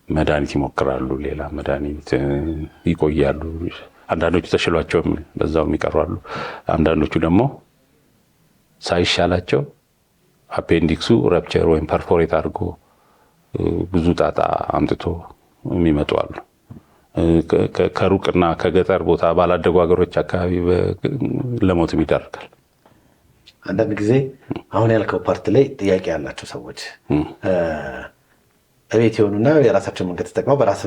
መድኃኒት ይሞክራሉ፣ ሌላ መድኃኒት ይቆያሉ። አንዳንዶቹ ተሽሏቸውም በዛው ይቀራሉ። አንዳንዶቹ ደግሞ ሳይሻላቸው አፔንዲክሱ ረፕቸር ወይም ፐርፎሬት አድርጎ ብዙ ጣጣ አምጥቶ የሚመጡ አሉ። ከሩቅና ከገጠር ቦታ ባላደጉ ሀገሮች አካባቢ ለሞትም ይዳርጋል። አንዳንድ ጊዜ አሁን ያልከው ፓርት ላይ ጥያቄ ያላቸው ሰዎች እቤት የሆኑና የራሳቸውን መንገድ ተጠቅመው በራስ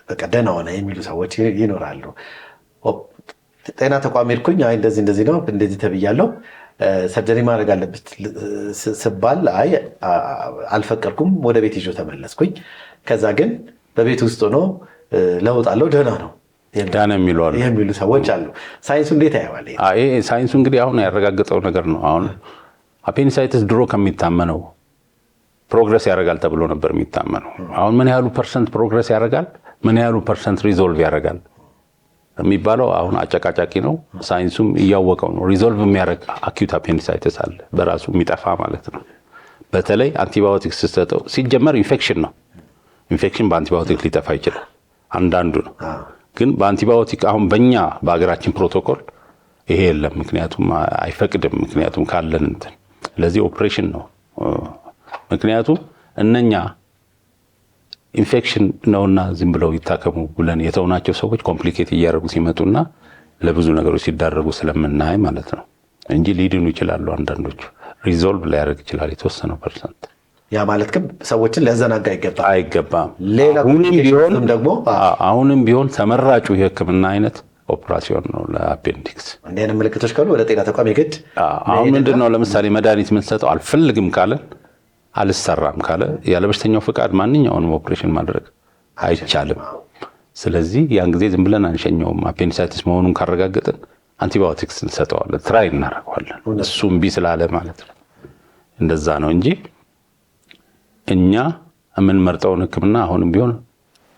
በቃ ደህና ሆነ የሚሉ ሰዎች ይኖራሉ። ጤና ተቋም ሄድኩኝ፣ አይ እንደዚህ ነው እንደዚህ ተብያለሁ፣ ሰርጀሪ ማድረግ አለበት ስባል አይ አልፈቀድኩም፣ ወደ ቤት ይዞ ተመለስኩኝ። ከዛ ግን በቤት ውስጥ ሆኖ ለውጥ አለው ደህና ነው ዳነ የሚሉ ሰዎች አሉ። ሳይንሱ እንዴት ያየዋል? ሳይንሱ እንግዲህ አሁን ያረጋገጠው ነገር ነው። አሁን አፔንዲሳይተስ ድሮ ከሚታመነው ፕሮግረስ ያደርጋል ተብሎ ነበር የሚታመነው። አሁን ምን ያህሉ ፐርሰንት ፕሮግረስ ያደርጋል፣ ምን ያህሉ ፐርሰንት ሪዞልቭ ያደርጋል የሚባለው አሁን አጨቃጫቂ ነው። ሳይንሱም እያወቀው ነው። ሪዞልቭ የሚያደርግ አኪዩት አፔንዲሳይተስ አለ፣ በራሱ የሚጠፋ ማለት ነው። በተለይ አንቲባዮቲክ ስትሰጠው ሲጀመር ኢንፌክሽን ነው። ኢንፌክሽን በአንቲባዮቲክ ሊጠፋ ይችላል፣ አንዳንዱ ነው። ግን በአንቲባዮቲክ አሁን በእኛ በሀገራችን ፕሮቶኮል ይሄ የለም፣ ምክንያቱም አይፈቅድም። ምክንያቱም ካለን እንትን ለዚህ ኦፕሬሽን ነው። ምክንያቱም እነኛ ኢንፌክሽን ነውና ዝም ብለው ይታከሙ ብለን የተውናቸው ሰዎች ኮምፕሊኬት እያደረጉ ሲመጡና ለብዙ ነገሮች ሲዳረጉ ስለምናይ ማለት ነው እንጂ ሊድኑ ይችላሉ። አንዳንዶቹ ሪዞልቭ ሊያደርግ ይችላል የተወሰነው ፐርሰንት። ያ ማለት ግን ሰዎችን ሊያዘናጋ አይገባም። አሁንም ቢሆን ተመራጩ የሕክምና አይነት ኦፕራሲዮን ነው ለአፔንዲክስ። እንዲህ አይነት ምልክቶች ካሉ ወደ ጤና ተቋም የግድ አሁን ምንድነው ለምሳሌ መድኃኒት የምንሰጠው አልፈልግም ካለ አልሰራም ካለ ያለ በሽተኛው ፍቃድ ማንኛውንም ኦፕሬሽን ማድረግ አይቻልም። ስለዚህ ያን ጊዜ ዝም ብለን አንሸኘውም። አፔንዲሳይቲስ መሆኑን ካረጋገጥን አንቲባዮቲክስ እንሰጠዋለን፣ ትራይ እናደርገዋለን። እሱ እምቢ ስላለ ማለት ነው። እንደዛ ነው እንጂ እኛ የምንመርጠውን ሕክምና አሁንም ቢሆን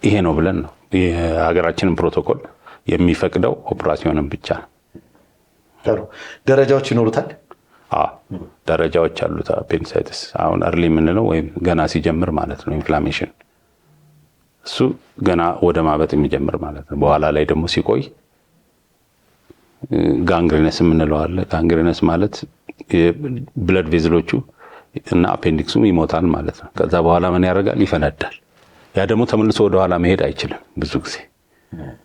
ይሄ ነው ብለን ነው። የሀገራችንን ፕሮቶኮል የሚፈቅደው ኦፕራሲዮንን ብቻ ነው። ጥሩ ደረጃዎች ይኖሩታል። ደረጃዎች አሉት አፔንዲሳይቲስ። አሁን እርሊ የምንለው ወይም ገና ሲጀምር ማለት ነው ኢንፍላሜሽን፣ እሱ ገና ወደ ማበጥ የሚጀምር ማለት ነው። በኋላ ላይ ደግሞ ሲቆይ ጋንግሪነስ የምንለው አለ። ጋንግሪነስ ማለት ብለድ ቬዝሎቹ እና አፔንዲክሱ ይሞታል ማለት ነው። ከዛ በኋላ ምን ያደርጋል? ይፈነዳል። ያ ደግሞ ተመልሶ ወደ ኋላ መሄድ አይችልም። ብዙ ጊዜ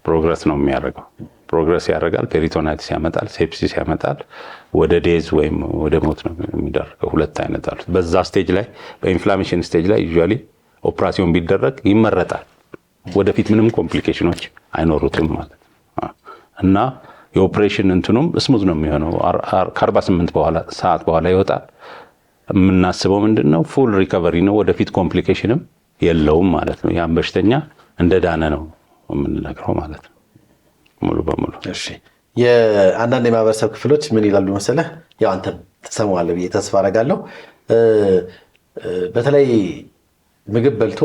ፕሮግረስ ነው የሚያደርገው። ፕሮግረስ ያደርጋል፣ ፔሪቶናይቲስ ያመጣል፣ ሴፕሲስ ያመጣል፣ ወደ ዴዝ ወይም ወደ ሞት ነው የሚደረገው። ሁለት አይነት አሉት። በዛ ስቴጅ ላይ በኢንፍላሜሽን ስቴጅ ላይ ዩዥዋሊ ኦፕራሲዮን ቢደረግ ይመረጣል። ወደፊት ምንም ኮምፕሊኬሽኖች አይኖሩትም ማለት ነው እና የኦፕሬሽን እንትኑም ስሙዝ ነው የሚሆነው። ከ48 ሰዓት በኋላ ይወጣል። የምናስበው ምንድነው ፉል ሪከቨሪ ነው። ወደፊት ኮምፕሊኬሽንም የለውም ማለት ነው። ያን በሽተኛ እንደዳነ ነው የምንነግረው ማለት ነው ሙሉ በሙሉ። እሺ የአንዳንድ የማህበረሰብ ክፍሎች ምን ይላሉ መሰለህ? ያው አንተም ትሰማዋለህ ብዬ ተስፋ አደርጋለሁ። በተለይ ምግብ በልቶ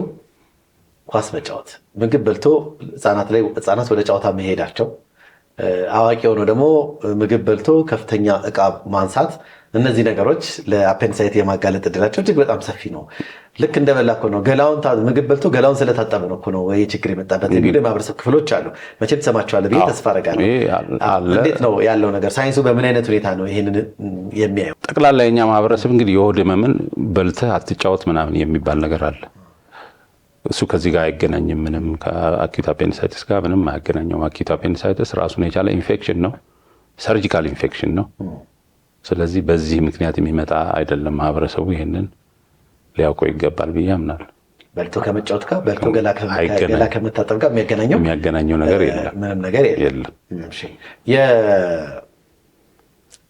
ኳስ መጫወት፣ ምግብ በልቶ ህፃናት ወደ ጨዋታ መሄዳቸው፣ አዋቂ ሆኖ ደግሞ ምግብ በልቶ ከፍተኛ እቃ ማንሳት፣ እነዚህ ነገሮች ለአፔንዲሳይት የማጋለጥ እድላቸው እጅግ በጣም ሰፊ ነው። ልክ እንደበላ እኮ ነው ምግብ በልቶ ገላውን ስለታጠበ ነው እኮ ነው ይህ ችግር የመጣበት የሚሉ የማህበረሰብ ክፍሎች አሉ። መቼም ትሰማቸዋለህ ብዬ ተስፋ አደርጋለሁ። እንዴት ነው ያለው ነገር? ሳይንሱ በምን አይነት ሁኔታ ነው ይህንን የሚያየው? ጠቅላላ የኛ ማህበረሰብ እንግዲህ የሆድ ህመምን በልተህ አትጫወት ምናምን የሚባል ነገር አለ። እሱ ከዚህ ጋር አይገናኝም። ምንም ከአኪዩት አፔንዲሳይቲስ ጋር ምንም አያገናኘውም። አኪዩት አፔንዲሳይቲስ ራሱን የቻለ ኢንፌክሽን ነው፣ ሰርጂካል ኢንፌክሽን ነው። ስለዚህ በዚህ ምክንያት የሚመጣ አይደለም። ማህበረሰቡ ይሄንን ሊያውቀው ይገባል ብዬ አምናለሁ። በልቶ ከመጫወት ጋር በልቶ ገላ ከመታጠብ ጋር የሚያገናኘው ነገር የለም፣ ምንም ነገር የለም።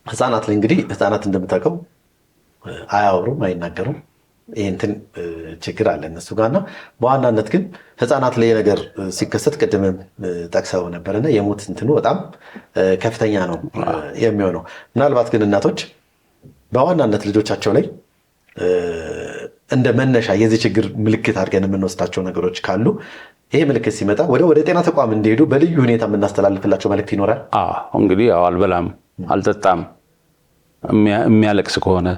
የህፃናት ላይ እንግዲህ ህፃናት እንደምታውቀው አያወሩም፣ አይናገሩም። ይህንትን ችግር አለ እነሱ ጋርና በዋናነት ግን ህፃናት ላይ ነገር ሲከሰት ቅድምም ጠቅሰው ነበርና የሞት እንትኑ በጣም ከፍተኛ ነው የሚሆነው። ምናልባት ግን እናቶች በዋናነት ልጆቻቸው ላይ እንደ መነሻ የዚህ ችግር ምልክት አድርገን የምንወስዳቸው ነገሮች ካሉ ይሄ ምልክት ሲመጣ ወደ ጤና ተቋም እንዲሄዱ በልዩ ሁኔታ የምናስተላልፍላቸው መልክት ይኖራል። እንግዲህ አልበላም አልጠጣም የሚያለቅስ ከሆነ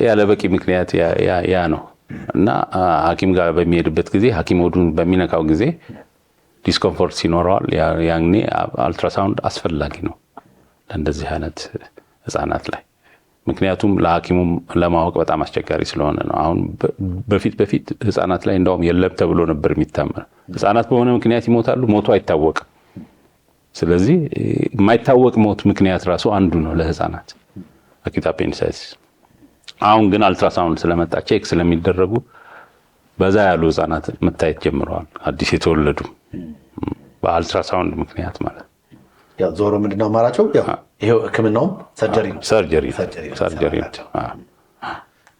ያለ በቂ ምክንያት ያ ነው እና ሐኪም ጋር በሚሄድበት ጊዜ ሐኪም ሆዱን በሚነካው ጊዜ ዲስኮምፎርት ሲኖረዋል። ያኔ አልትራሳውንድ አስፈላጊ ነው ለእንደዚህ አይነት ህፃናት ላይ። ምክንያቱም ለሐኪሙም ለማወቅ በጣም አስቸጋሪ ስለሆነ ነው። አሁን በፊት ህፃናት ላይ እንደውም የለም ተብሎ ነበር የሚታመነው። ህፃናት በሆነ ምክንያት ይሞታሉ፣ ሞቱ አይታወቅም። ስለዚህ የማይታወቅ ሞት ምክንያት ራሱ አንዱ ነው ለህፃናት አኪዩት አፔንዲሳይቲስ። አሁን ግን አልትራሳውንድ ስለመጣ ቼክ ስለሚደረጉ በዛ ያሉ ህፃናት መታየት ጀምረዋል። አዲስ የተወለዱ በአልትራሳውንድ ምክንያት ማለት ያው ዞሮ ምንድነው አማራጭው? ያው ይሄው ህክምናውም ሰርጀሪ ነው።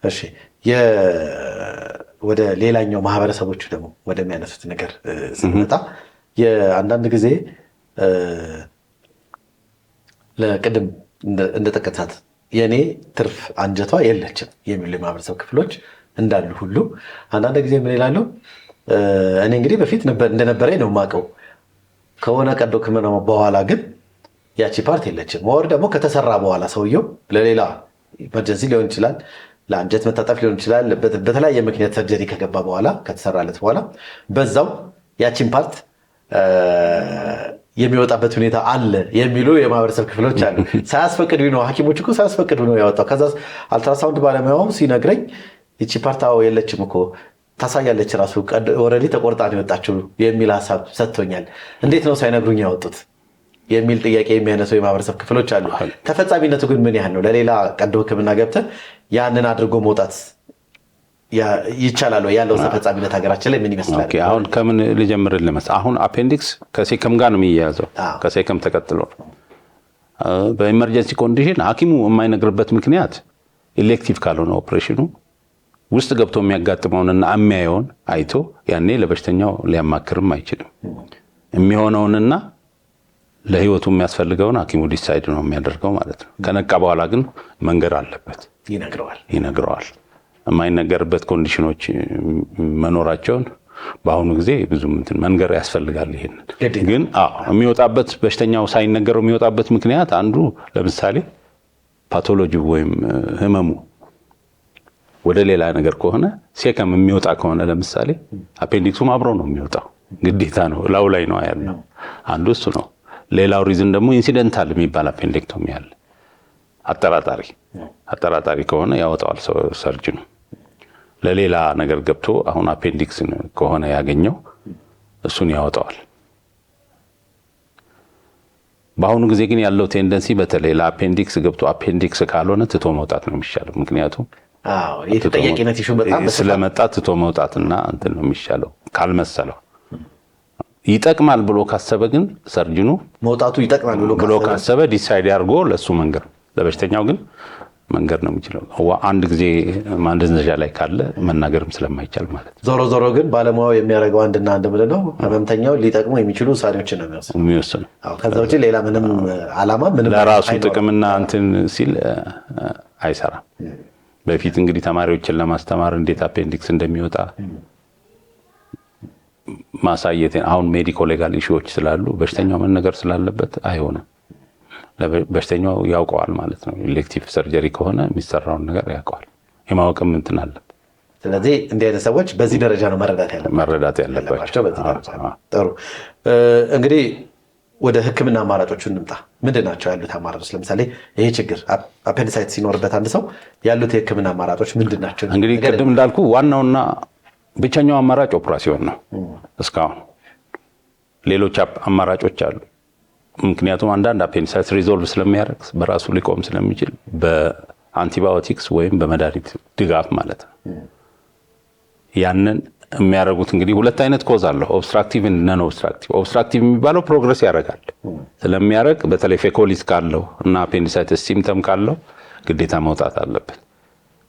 እሺ ወደ ሌላኛው ማህበረሰቦቹ ደግሞ ወደሚያነሱት ነገር ስንመጣ የአንዳንድ ጊዜ ለቅድም እንደጠቀሳት የኔ ትርፍ አንጀቷ የለችም የሚሉ የማህበረሰብ ክፍሎች እንዳሉ ሁሉ አንዳንድ ጊዜ ምን ይላሉ? እኔ እንግዲህ በፊት እንደነበረ ነው የማውቀው። ከሆነ ቀዶ ህክምና በኋላ ግን ያቺ ፓርት የለችም። ወር ደግሞ ከተሰራ በኋላ ሰውየው ለሌላ ኢመርጀንሲ ሊሆን ይችላል፣ ለአንጀት መታጠፍ ሊሆን ይችላል። በተለያየ ምክንያት ሰርጀሪ ከገባ በኋላ ከተሰራለት በኋላ በዛው ያቺን ፓርት የሚወጣበት ሁኔታ አለ የሚሉ የማህበረሰብ ክፍሎች አሉ። ሳያስፈቅዱ ነው ሐኪሞች እኮ ሳያስፈቅዱ ነው ያወጣው። ከዛ አልትራሳውንድ ባለሙያው ሲነግረኝ ይቺ ፓርት የለችም እኮ ታሳያለች፣ ራሱ ኦልሬዲ ተቆርጣ ነው የወጣችው የሚል ሀሳብ ሰጥቶኛል። እንዴት ነው ሳይነግሩኝ ያወጡት የሚል ጥያቄ የሚያነሱ የማህበረሰብ ክፍሎች አሉ። ተፈጻሚነቱ ግን ምን ያህል ነው? ለሌላ ቀዶ ህክምና ገብተህ ያንን አድርጎ መውጣት ይቻላል ወይ? ያለው ተፈጻሚነት ሀገራችን ላይ ምን ይመስላል? አሁን ከምን ልጀምርልህ መሰለህ? አሁን አፔንዲክስ ከሴከም ጋር ነው የሚያያዘው። ከሴከም ተቀጥሎ በኢመርጀንሲ ኮንዲሽን ሐኪሙ የማይነግርበት ምክንያት ኢሌክቲቭ ካልሆነ ኦፕሬሽኑ ውስጥ ገብቶ የሚያጋጥመውንና የሚያየውን አይቶ ያኔ ለበሽተኛው ሊያማክርም አይችልም። የሚሆነውንና ለህይወቱ የሚያስፈልገውን ሐኪሙ ዲሳይድ ነው የሚያደርገው ማለት ነው። ከነቃ በኋላ ግን መንገር አለበት፣ ይነግረዋል። የማይነገርበት ኮንዲሽኖች መኖራቸውን በአሁኑ ጊዜ ብዙ መንገር ያስፈልጋል። ይሄን ግን የሚወጣበት በሽተኛው ሳይነገረው የሚወጣበት ምክንያት አንዱ ለምሳሌ ፓቶሎጂ ወይም ህመሙ ወደ ሌላ ነገር ከሆነ ሴከም የሚወጣ ከሆነ ለምሳሌ አፔንዲክሱም አብሮ ነው የሚወጣው፣ ግዴታ ነው፣ ላው ላይ ነው ያለው። አንዱ እሱ ነው። ሌላው ሪዝን ደግሞ ኢንሲደንታል የሚባል አፔንዲክቶሚ ያለ አጠራጣሪ ከሆነ ያወጣዋል ሰርጅኑ። ለሌላ ነገር ገብቶ አሁን አፔንዲክስ ከሆነ ያገኘው እሱን ያወጣዋል። በአሁኑ ጊዜ ግን ያለው ቴንደንሲ በተለይ ለአፔንዲክስ ገብቶ አፔንዲክስ ካልሆነ ትቶ መውጣት ነው የሚሻለው። ምክንያቱም የተጠያቂነት ይሹ በጣም ስለመጣ ትቶ መውጣትና እንትን ነው የሚሻለው። ካልመሰለው ይጠቅማል ብሎ ካሰበ ግን ሰርጅኑ መውጣቱ ይጠቅማል ብሎ ካሰበ ዲሳይድ አድርጎ ለሱ መንገር፣ ለበሽተኛው ግን መንገር ነው የሚችለው። አንድ ጊዜ ማንደንዘዣ ላይ ካለ መናገርም ስለማይቻል ማለት ነው። ዞሮ ግን ባለሙያው የሚያደርገው አንድና አንድ ምንድን ነው? ህመምተኛው ሊጠቅሙ የሚችሉ ውሳኔዎችን ነው የሚወስነው። ከዛ ውጭ ሌላ ምንም ዓላማ ምንም ለራሱ ጥቅምና እንትን ሲል አይሰራም። በፊት እንግዲህ ተማሪዎችን ለማስተማር እንዴት አፔንዲክስ እንደሚወጣ ማሳየት፣ አሁን ሜዲኮ ሌጋል ኢሹዎች ስላሉ በሽተኛው መነገር ስላለበት አይሆንም። በሽተኛው ያውቀዋል ማለት ነው። ኤሌክቲቭ ሰርጀሪ ከሆነ የሚሰራውን ነገር ያውቀዋል፣ የማወቅም እንትን አለበት። ስለዚህ እንዲህ አይነት ሰዎች በዚህ ደረጃ ነው መረዳት ያለባቸው። ጥሩ። እንግዲህ ወደ ህክምና አማራጮቹ እንምጣ። ምንድን ናቸው ያሉት አማራጮች? ለምሳሌ ይሄ ችግር አፔንዲሳይት ሲኖርበት አንድ ሰው ያሉት የህክምና አማራጮች ምንድን ናቸው? እንግዲህ ቅድም እንዳልኩ ዋናውና ብቸኛው አማራጭ ኦፕራሲዮን ነው እስካሁን። ሌሎች አማራጮች አሉ። ምክንያቱም አንዳንድ አፔንዲሳይት ሪዞልቭ ስለሚያደርግ በራሱ ሊቆም ስለሚችል በአንቲባዮቲክስ ወይም በመድኃኒት ድጋፍ ማለት ነው። ያንን የሚያደርጉት እንግዲህ ሁለት አይነት ኮዝ አለው፣ ኦብስትራክቲቭ እና ነን ኦብስትራክቲቭ። ኦብስትራክቲቭ የሚባለው ፕሮግረስ ያደርጋል። ስለሚያደርግ በተለይ ፌኮሊስ ካለው እና አፔንዲሳይትስ ሲምፕተም ካለው ግዴታ መውጣት አለበት።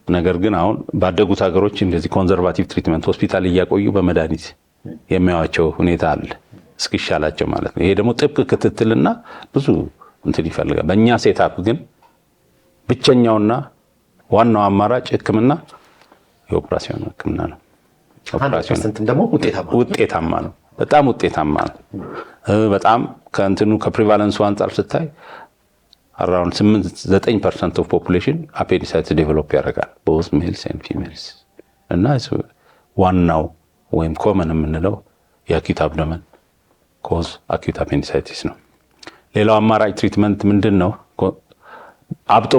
ነገር ግን አሁን ባደጉት ሀገሮች እንደዚህ ኮንዘርቫቲቭ ትሪትመንት ሆስፒታል እያቆዩ በመድኃኒት የሚያዋቸው ሁኔታ አለ እስኪሻላቸው ማለት ነው። ይሄ ደግሞ ጥብቅ ክትትልና ብዙ እንትን ይፈልጋል። በእኛ ሴታፕ ግን ብቸኛውና ዋናው አማራጭ ህክምና የኦፕራሲዮን ህክምና ነው። ኦፕራሲዮን ደግሞ ውጤታማ ነው፣ በጣም ውጤታማ ነው። በጣም ከእንትኑ ከፕሪቫለንሱ አንጻር ስታይ አራውንድ 8-9% ኦፍ ፖፑሌሽን አፔንዲሳይትስ ዴቨሎፕ ያደርጋል ቦዝ ሜልስ ኤንድ ፊሜልስ። እና ዋናው ወይም ኮመን የምንለው የአኪዩት አብዶመን ኮዝ አኪዩት አፔንዲሳይቲስ ነው። ሌላው አማራጭ ትሪትመንት ምንድን ነው? አብጦ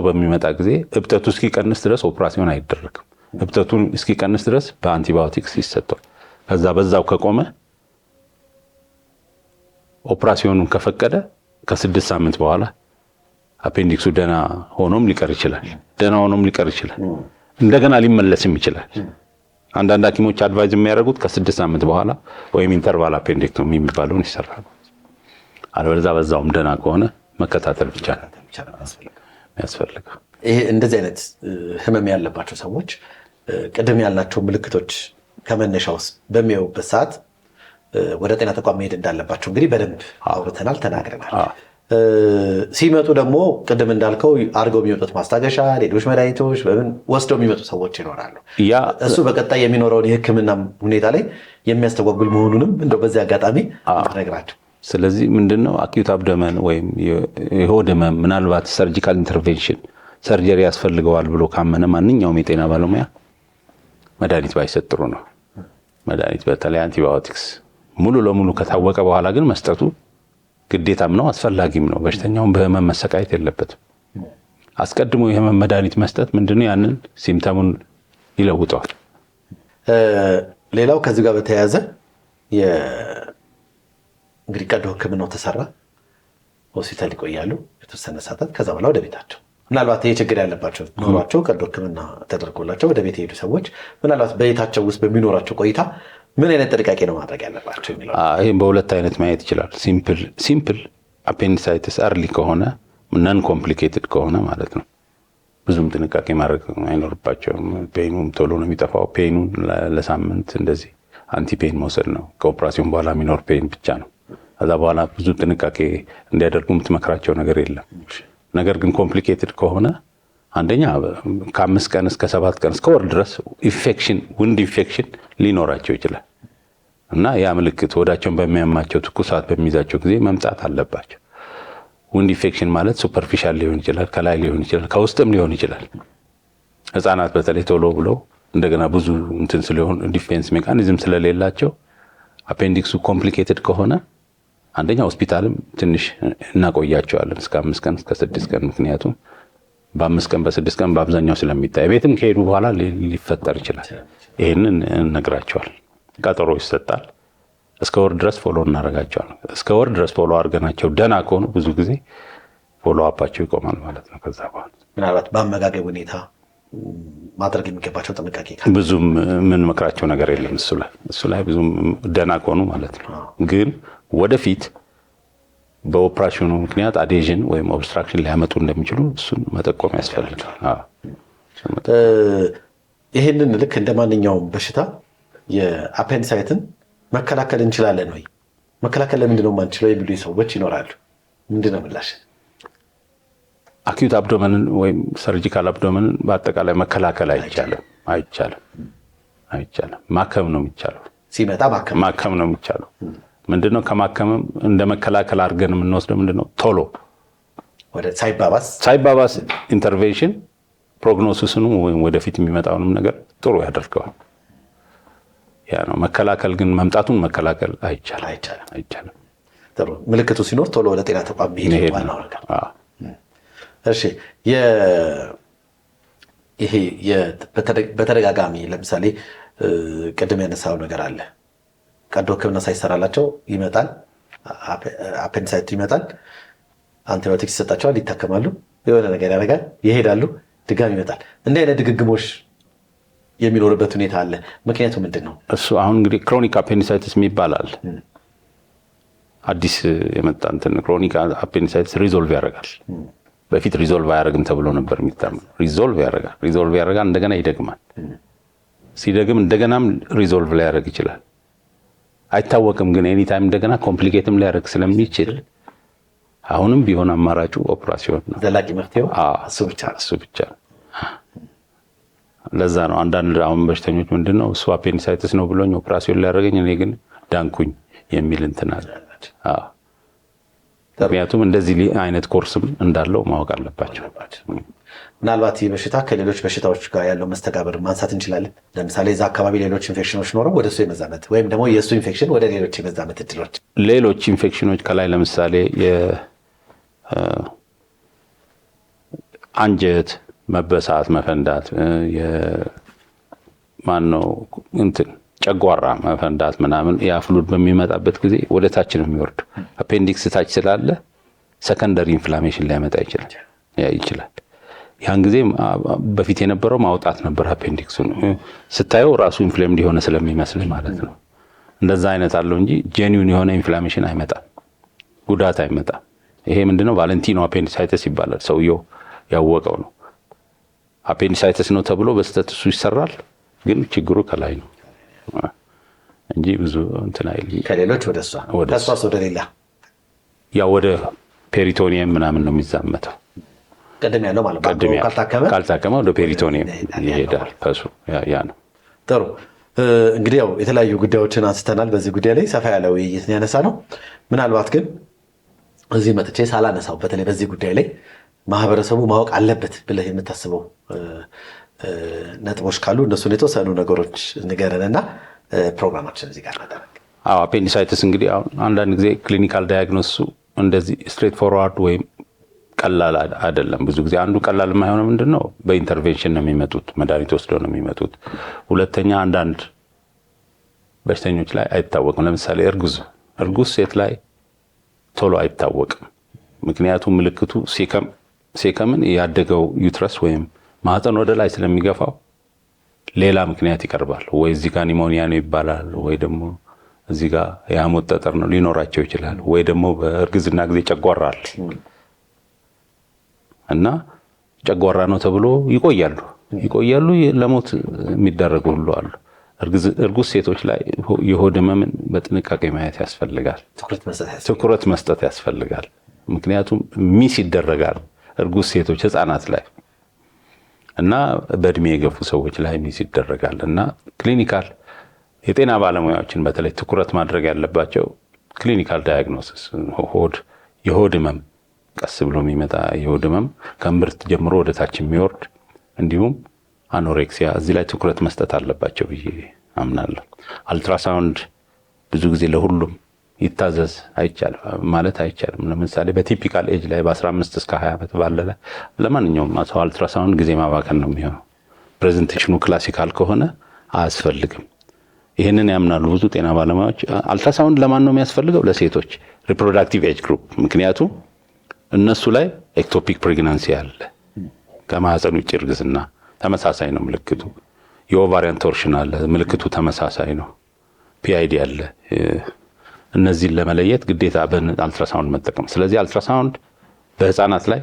በሚመጣ ጊዜ እብጠቱ እስኪቀንስ ድረስ ኦፕራሲዮን አይደረግም። እብጠቱን እስኪቀንስ ድረስ በአንቲባዮቲክስ ይሰጣል። ከዛ በዛው ከቆመ ኦፕራሲዮኑን ከፈቀደ ከ6 ሳምንት በኋላ አፔንዲክሱ ደህና ሆኖም ሊቀር ይችላል። እንደገና ሊመለስም ይችላል። አንዳንድ ሐኪሞች አድቫይዝ የሚያደርጉት ከ6 ሳምንት በኋላ ወይም ኢንተርቫል አፔንዴክቶሚ የሚባለውን ይሰራሉ። አለበለዚያ በዛውም ደህና ከሆነ መከታተል ብቻ ነው የሚያስፈልገው። ይሄ እንደዚህ አይነት ህመም ያለባቸው ሰዎች ቅድም ያልናቸው ምልክቶች ከመነሻው በሚያዩበት ሰዓት ወደ ጤና ተቋም መሄድ እንዳለባቸው እንግዲህ በደንብ አውርተናል፣ ተናግረናል። ሲመጡ ደግሞ ቅድም እንዳልከው አድርገው የሚመጡት ማስታገሻ፣ ሌሎች መድኃኒቶች በምን ወስደው የሚመጡ ሰዎች ይኖራሉ። እሱ በቀጣይ የሚኖረውን የህክምና ሁኔታ ላይ የሚያስተጓጉል መሆኑንም እንደው በዚህ አጋጣሚ ነግራቸው። ስለዚህ ምንድነው አኪዩት አብዶመን ወይም የሆድ ህመም ምናልባት ሰርጂካል ኢንተርቬንሽን ሰርጀሪ ያስፈልገዋል ብሎ ካመነ ማንኛውም የጤና ባለሙያ መድኃኒት ባይሰጥ ጥሩ ነው። መድኃኒት በተለይ አንቲባዮቲክስ ሙሉ ለሙሉ ከታወቀ በኋላ ግን መስጠቱ ግዴታም ነው አስፈላጊም ነው። በሽተኛውን በህመም መሰቃየት የለበትም። አስቀድሞ የህመም መድኃኒት መስጠት ምንድነው ያንን ሲምፕተሙን ይለውጠዋል። ሌላው ከዚህ ጋር በተያያዘ እንግዲህ ቀዶ ህክምናው ተሰራ፣ ሆስፒታል ይቆያሉ የተወሰነ ሰዓታት፣ ከዛ በኋላ ወደ ቤታቸው። ምናልባት ይሄ ችግር ያለባቸው ኖሯቸው ቀዶ ህክምና ተደርጎላቸው ወደ ቤት የሄዱ ሰዎች ምናልባት በቤታቸው ውስጥ በሚኖራቸው ቆይታ ምን አይነት ጥንቃቄ ነው ማድረግ ያለባቸው የሚለው ይህም በሁለት አይነት ማየት ይችላል። ሲምፕል አፔንዲሳይቲስ አርሊ ከሆነ ነን ኮምፕሊኬትድ ከሆነ ማለት ነው ብዙም ጥንቃቄ ማድረግ አይኖርባቸውም። ፔኑም ቶሎ ነው የሚጠፋው። ፔኑን ለሳምንት እንደዚህ አንቲፔን መውሰድ ነው። ከኦፕራሲዮን በኋላ የሚኖር ፔን ብቻ ነው። ከዛ በኋላ ብዙ ጥንቃቄ እንዲያደርጉ የምትመክራቸው ነገር የለም። ነገር ግን ኮምፕሊኬትድ ከሆነ አንደኛ ከ5 ቀን እስከ 7 ቀን እስከ ወር ድረስ ውንድ ኢንፌክሽን ሊኖራቸው ይችላል እና ያ ምልክት ወዳቸውን በሚያማቸው ትኩሳት በሚይዛቸው ጊዜ መምጣት አለባቸው። ውንድ ኢንፌክሽን ማለት ሱፐርፊሻል ሊሆን ይችላል፣ ከላይ ሊሆን ይችላል፣ ከውስጥም ሊሆን ይችላል። ህፃናት በተለይ ቶሎ ብለው እንደገና ብዙ እንትን ስለሆነ ዲፌንስ ሜካኒዝም ስለሌላቸው አፔንዲክሱ ኮምፕሊኬትድ ከሆነ አንደኛ ሆስፒታልም ትንሽ እናቆያቸዋለን እስከ 5 ቀን እስከ 6 ቀን። ምክንያቱም በ5 ቀን በ6 ቀን በአብዛኛው ስለሚታይ ቤትም ከሄዱ በኋላ ሊፈጠር ይችላል። ይህንን እነግራቸዋል። ቀጠሮ ይሰጣል። እስከ ወር ድረስ ፎሎ እናደርጋቸዋለን። እስከ ወር ድረስ ፎሎ አድርገናቸው ደህና ከሆኑ ብዙ ጊዜ ፎሎ አፓቸው ይቆማል ማለት ነው። ከዛ በኋላ ምናልባት በአመጋገብ ሁኔታ ማድረግ የሚገባቸው ጥንቃቄ ብዙም የምንመክራቸው ነገር የለም። እሱ ላይ ብዙም ደህና ከሆኑ ማለት ነው። ግን ወደፊት በኦፕራሽኑ ምክንያት አዴዥን ወይም ኦብስትራክሽን ሊያመጡ እንደሚችሉ እሱን መጠቆም ያስፈልጋል። ይህንን ልክ እንደ ማንኛውም በሽታ የአፔንዲሳይትን መከላከል እንችላለን ወይ? መከላከል ለምንድነው የማንችለው የሚሉ ሰዎች ይኖራሉ። ምንድነው ምላሽ? አኪዩት አብዶመንን ወይም ሰርጂካል አብዶመንን በአጠቃላይ መከላከል አይቻልም። ማከም ነው የሚቻለው። ሲመጣ ማከም ነው የሚቻለው። ምንድነው ከማከምም እንደ መከላከል አድርገን የምንወስደው ምንድነው ቶሎ ወደ ሳይባባስ ኢንተርቬንሽን ፕሮግኖሲስኑ ወይም ወደፊት የሚመጣውንም ነገር ጥሩ ያደርገዋል። ያ ነው መከላከል። ግን መምጣቱን መከላከል አይቻልም። ጥሩ። ምልክቱ ሲኖር ቶሎ ወደ ጤና ተቋም መሄድ ዋናው ነገር። እሺ ይሄ በተደጋጋሚ ለምሳሌ ቅድም ያነሳው ነገር አለ። ቀዶ ህክምና ሳይሰራላቸው ይመጣል፣ አፔንዲሳይት ይመጣል፣ አንቲባዮቲክስ ይሰጣቸዋል፣ ይታከማሉ፣ የሆነ ነገር ያደርጋል፣ ይሄዳሉ፣ ድጋሚ ይመጣል። እንዲህ አይነት ድግግሞሽ የሚኖርበት ሁኔታ አለ። ምክንያቱ ምንድን ነው? እሱ አሁን እንግዲህ ክሮኒክ አፔንዲሳይትስ ይባላል። አዲስ የመጣ እንትን ክሮኒክ አፔንዲሳይትስ ሪዞልቭ ያደርጋል። በፊት ሪዞልቭ አያደርግም ተብሎ ነበር የሚታመነው። ሪዞልቭ ያደርጋል፣ እንደገና ይደግማል። ሲደግም እንደገናም ሪዞልቭ ሊያደርግ ይችላል። አይታወቅም። ግን ኤኒታይም እንደገና ኮምፕሊኬትም ሊያደርግ ስለሚችል አሁንም ቢሆን አማራጩ ኦፕራሲዮን ነው። ዘላቂ መፍትሄው እሱ ብቻ ነው። ለዛ ነው አንዳንድ አሁን በሽተኞች ምንድነው እሱ አፔንዲሳይትስ ነው ብሎኝ ኦፕራሲዮን ሊያደርገኝ እኔ ግን ዳንኩኝ የሚል እንትን አለ። ምክንያቱም እንደዚህ አይነት ኮርስም እንዳለው ማወቅ አለባቸው። ምናልባት ይህ በሽታ ከሌሎች በሽታዎች ጋር ያለው መስተጋብር ማንሳት እንችላለን። ለምሳሌ እዛ አካባቢ ሌሎች ኢንፌክሽኖች ኖረው ወደ እሱ የመዛመት ወይም ደግሞ የእሱ ኢንፌክሽን ወደ ሌሎች የመዛመት እድሎች፣ ሌሎች ኢንፌክሽኖች ከላይ ለምሳሌ የአንጀት መበሳት፣ መፈንዳት፣ ጨጓራ መፈንዳት ምናምን ያ ፍሉድ በሚመጣበት ጊዜ ወደ ታች ነው የሚወርድ። አፔንዲክስ ታች ስላለ ሰከንደሪ ኢንፍላሜሽን ሊያመጣ ይችላል። ያን ጊዜ በፊት የነበረው ማውጣት ነበር። አፔንዲክሱን ስታየው ራሱ ኢንፍሌምድ የሆነ ስለሚመስል ማለት ነው። እንደዛ አይነት አለው እንጂ ጄኒውን የሆነ ኢንፍላሜሽን አይመጣም፣ ጉዳት አይመጣም። ይሄ ምንድነው ቫለንቲኖ አፔንዲሳይተስ ይባላል። ሰውየው ያወቀው ነው። አፔንዲሳይተስ ነው ተብሎ በስተት እሱ ይሰራል፣ ግን ችግሩ ከላይ ነው እንጂ ብዙ እንትን አይል። ከሌሎች ወደሷ ከሷስ ወደ ሌላ ያው ወደ ፔሪቶኒየም ምናምን ነው የሚዛመተው። ቀደም ያለው ማለት ነው። ካልታከመ ወደ ፔሪቶኒየም ይሄዳል። ፈሱ ያ ነው። ጥሩ እንግዲህ ያው የተለያዩ ጉዳዮችን አንስተናል። በዚህ ጉዳይ ላይ ሰፋ ያለ ውይይት ያነሳ ነው። ምናልባት ግን እዚህ መጥቼ ሳላነሳው በተለይ በዚህ ጉዳይ ላይ ማህበረሰቡ ማወቅ አለበት ብለህ የምታስበው ነጥቦች ካሉ እነሱን የተወሰኑ ነገሮች ንገረንና ፕሮግራማችን እዚህ ጋር እናደርግ። አፔንዲሳይተስ እንግዲህ አሁን አንዳንድ ጊዜ ክሊኒካል ዳያግኖሲሱ እንደዚህ ስትሬት ፎርዋርድ ወይም ቀላል አይደለም። ብዙ ጊዜ አንዱ ቀላል የማይሆነው ምንድነው በኢንተርቬንሽን ነው የሚመጡት፣ መድኃኒት ወስደው ነው የሚመጡት። ሁለተኛ አንዳንድ በሽተኞች ላይ አይታወቅም። ለምሳሌ እርጉዝ ሴት ላይ ቶሎ አይታወቅም። ምክንያቱም ምልክቱ ሴከምን ያደገው ዩትረስ ወይም ማህፀን ወደ ላይ ስለሚገፋው ሌላ ምክንያት ይቀርባል። ወይ እዚህ ጋር ኒሞኒያ ነው ይባላል፣ ወይ ደግሞ እዚህ ጋር የሐሞት ጠጠር ነው ሊኖራቸው ይችላል፣ ወይ ደግሞ በእርግዝና ጊዜ ጨጓራ አለ እና ጨጓራ ነው ተብሎ ይቆያሉ ለሞት የሚደረጉ ሁሉ አሉ። እርጉዝ ሴቶች ላይ የሆድ ህመምን በጥንቃቄ ማየት ያስፈልጋል፣ ትኩረት መስጠት ያስፈልጋል። ምክንያቱም ሚስ ይደረጋል እርጉዝ ሴቶች፣ ህፃናት ላይ እና በእድሜ የገፉ ሰዎች ላይ ሚስ ይደረጋል እና ክሊኒካል የጤና ባለሙያዎችን በተለይ ትኩረት ማድረግ ያለባቸው ክሊኒካል ዳያግኖሲስ የሆድ ህመም፣ ቀስ ብሎ የሚመጣ የሆድ ህመም ከእምብርት ጀምሮ ወደ ታች የሚወርድ እንዲሁም አኖሬክሲያ፣ እዚህ ላይ ትኩረት መስጠት አለባቸው ብዬ አምናለሁ። አልትራሳውንድ ብዙ ጊዜ ለሁሉም ይታዘዝ ማለት አይቻልም። ለምሳሌ በቲፒካል ኤጅ ላይ በ15 እስከ 20 ዓመት ባለ ለማንኛውም ሰው አልትራሳውንድ ጊዜ ማባከን ነው የሚሆነው። ፕሬዘንቴሽኑ ክላሲካል ከሆነ አያስፈልግም። ይህንን ያምናሉ ብዙ ጤና ባለሙያዎች። አልትራሳውንድ ለማን ነው የሚያስፈልገው? ለሴቶች ሪፕሮዳክቲቭ ኤጅ ግሩፕ። ምክንያቱም እነሱ ላይ ኤክቶፒክ ፕሬግናንሲ አለ፣ ከማህፀን ውጭ እርግዝና ተመሳሳይ ነው ምልክቱ። የኦቫሪያን ቶርሽን አለ፣ ምልክቱ ተመሳሳይ ነው። ፒአይዲ አለ። እነዚህን ለመለየት ግዴታ በአልትራሳውንድ መጠቀም። ስለዚህ አልትራሳውንድ በህፃናት ላይ፣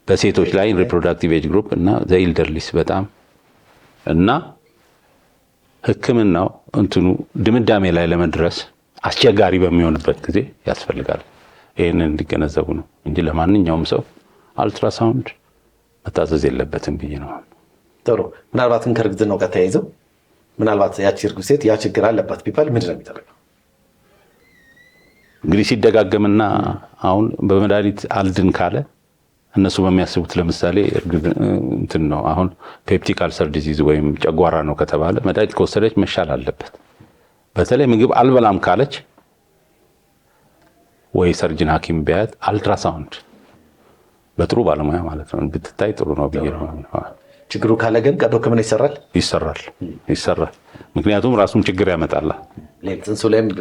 በሴቶች ላይ ሪፕሮዳክቲቭ ኤጅ ግሩፕ እና ዘኢልደርሊስ በጣም እና ህክምናው እንትኑ ድምዳሜ ላይ ለመድረስ አስቸጋሪ በሚሆንበት ጊዜ ያስፈልጋል። ይህንን እንዲገነዘቡ ነው እንጂ ለማንኛውም ሰው አልትራሳውንድ መታዘዝ የለበትም ብዬ ነው። ጥሩ። ምናልባትም ከእርግዝናው ጋር ተያይዘው ምናልባት ያቺ እርጉዝ ሴት ያ ችግር አለባት ቢባል ምንድን ነው የሚደረገው? እንግዲህ ሲደጋገምና አሁን በመድኃኒት አልድን ካለ እነሱ በሚያስቡት ለምሳሌ እንትን ነው አሁን ፔፕቲክ አልሰር ዲዚዝ ወይም ጨጓራ ነው ከተባለ መድኃኒት ከወሰደች መሻል አለበት። በተለይ ምግብ አልበላም ካለች ወይ ሰርጅን ሐኪም ቢያት አልትራሳውንድ በጥሩ ባለሙያ ማለት ነው ብትታይ ጥሩ ነው ብዬ ነው። ችግሩ ካለ ግን ቀዶ ሕክምና ይሰራል። ምክንያቱም ራሱን ችግር ያመጣል፣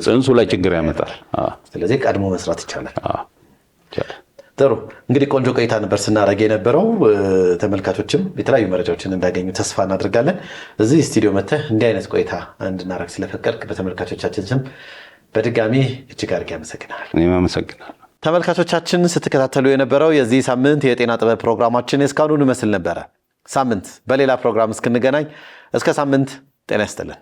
ጽንሱ ላይ ችግር ያመጣል። ስለዚህ ቀድሞ መስራት ይቻላል። ጥሩ። እንግዲህ ቆንጆ ቆይታ ነበር ስናደርግ የነበረው። ተመልካቾችም የተለያዩ መረጃዎችን እንዳገኙ ተስፋ እናደርጋለን። እዚህ ስቱዲዮ መጥተህ እንዲህ አይነት ቆይታ እንድናደርግ ስለፈቀድክ በተመልካቾቻችን ስም በድጋሚ እጅግ አድርጌ አመሰግናለሁ። እኔም አመሰግናለሁ። ተመልካቾቻችን ስትከታተሉ የነበረው የዚህ ሳምንት የጤና ጥበብ ፕሮግራማችን እስካሁኑን ይመስል ነበረ። ሳምንት በሌላ ፕሮግራም እስክንገናኝ እስከ ሳምንት ጤና ይስጥልን።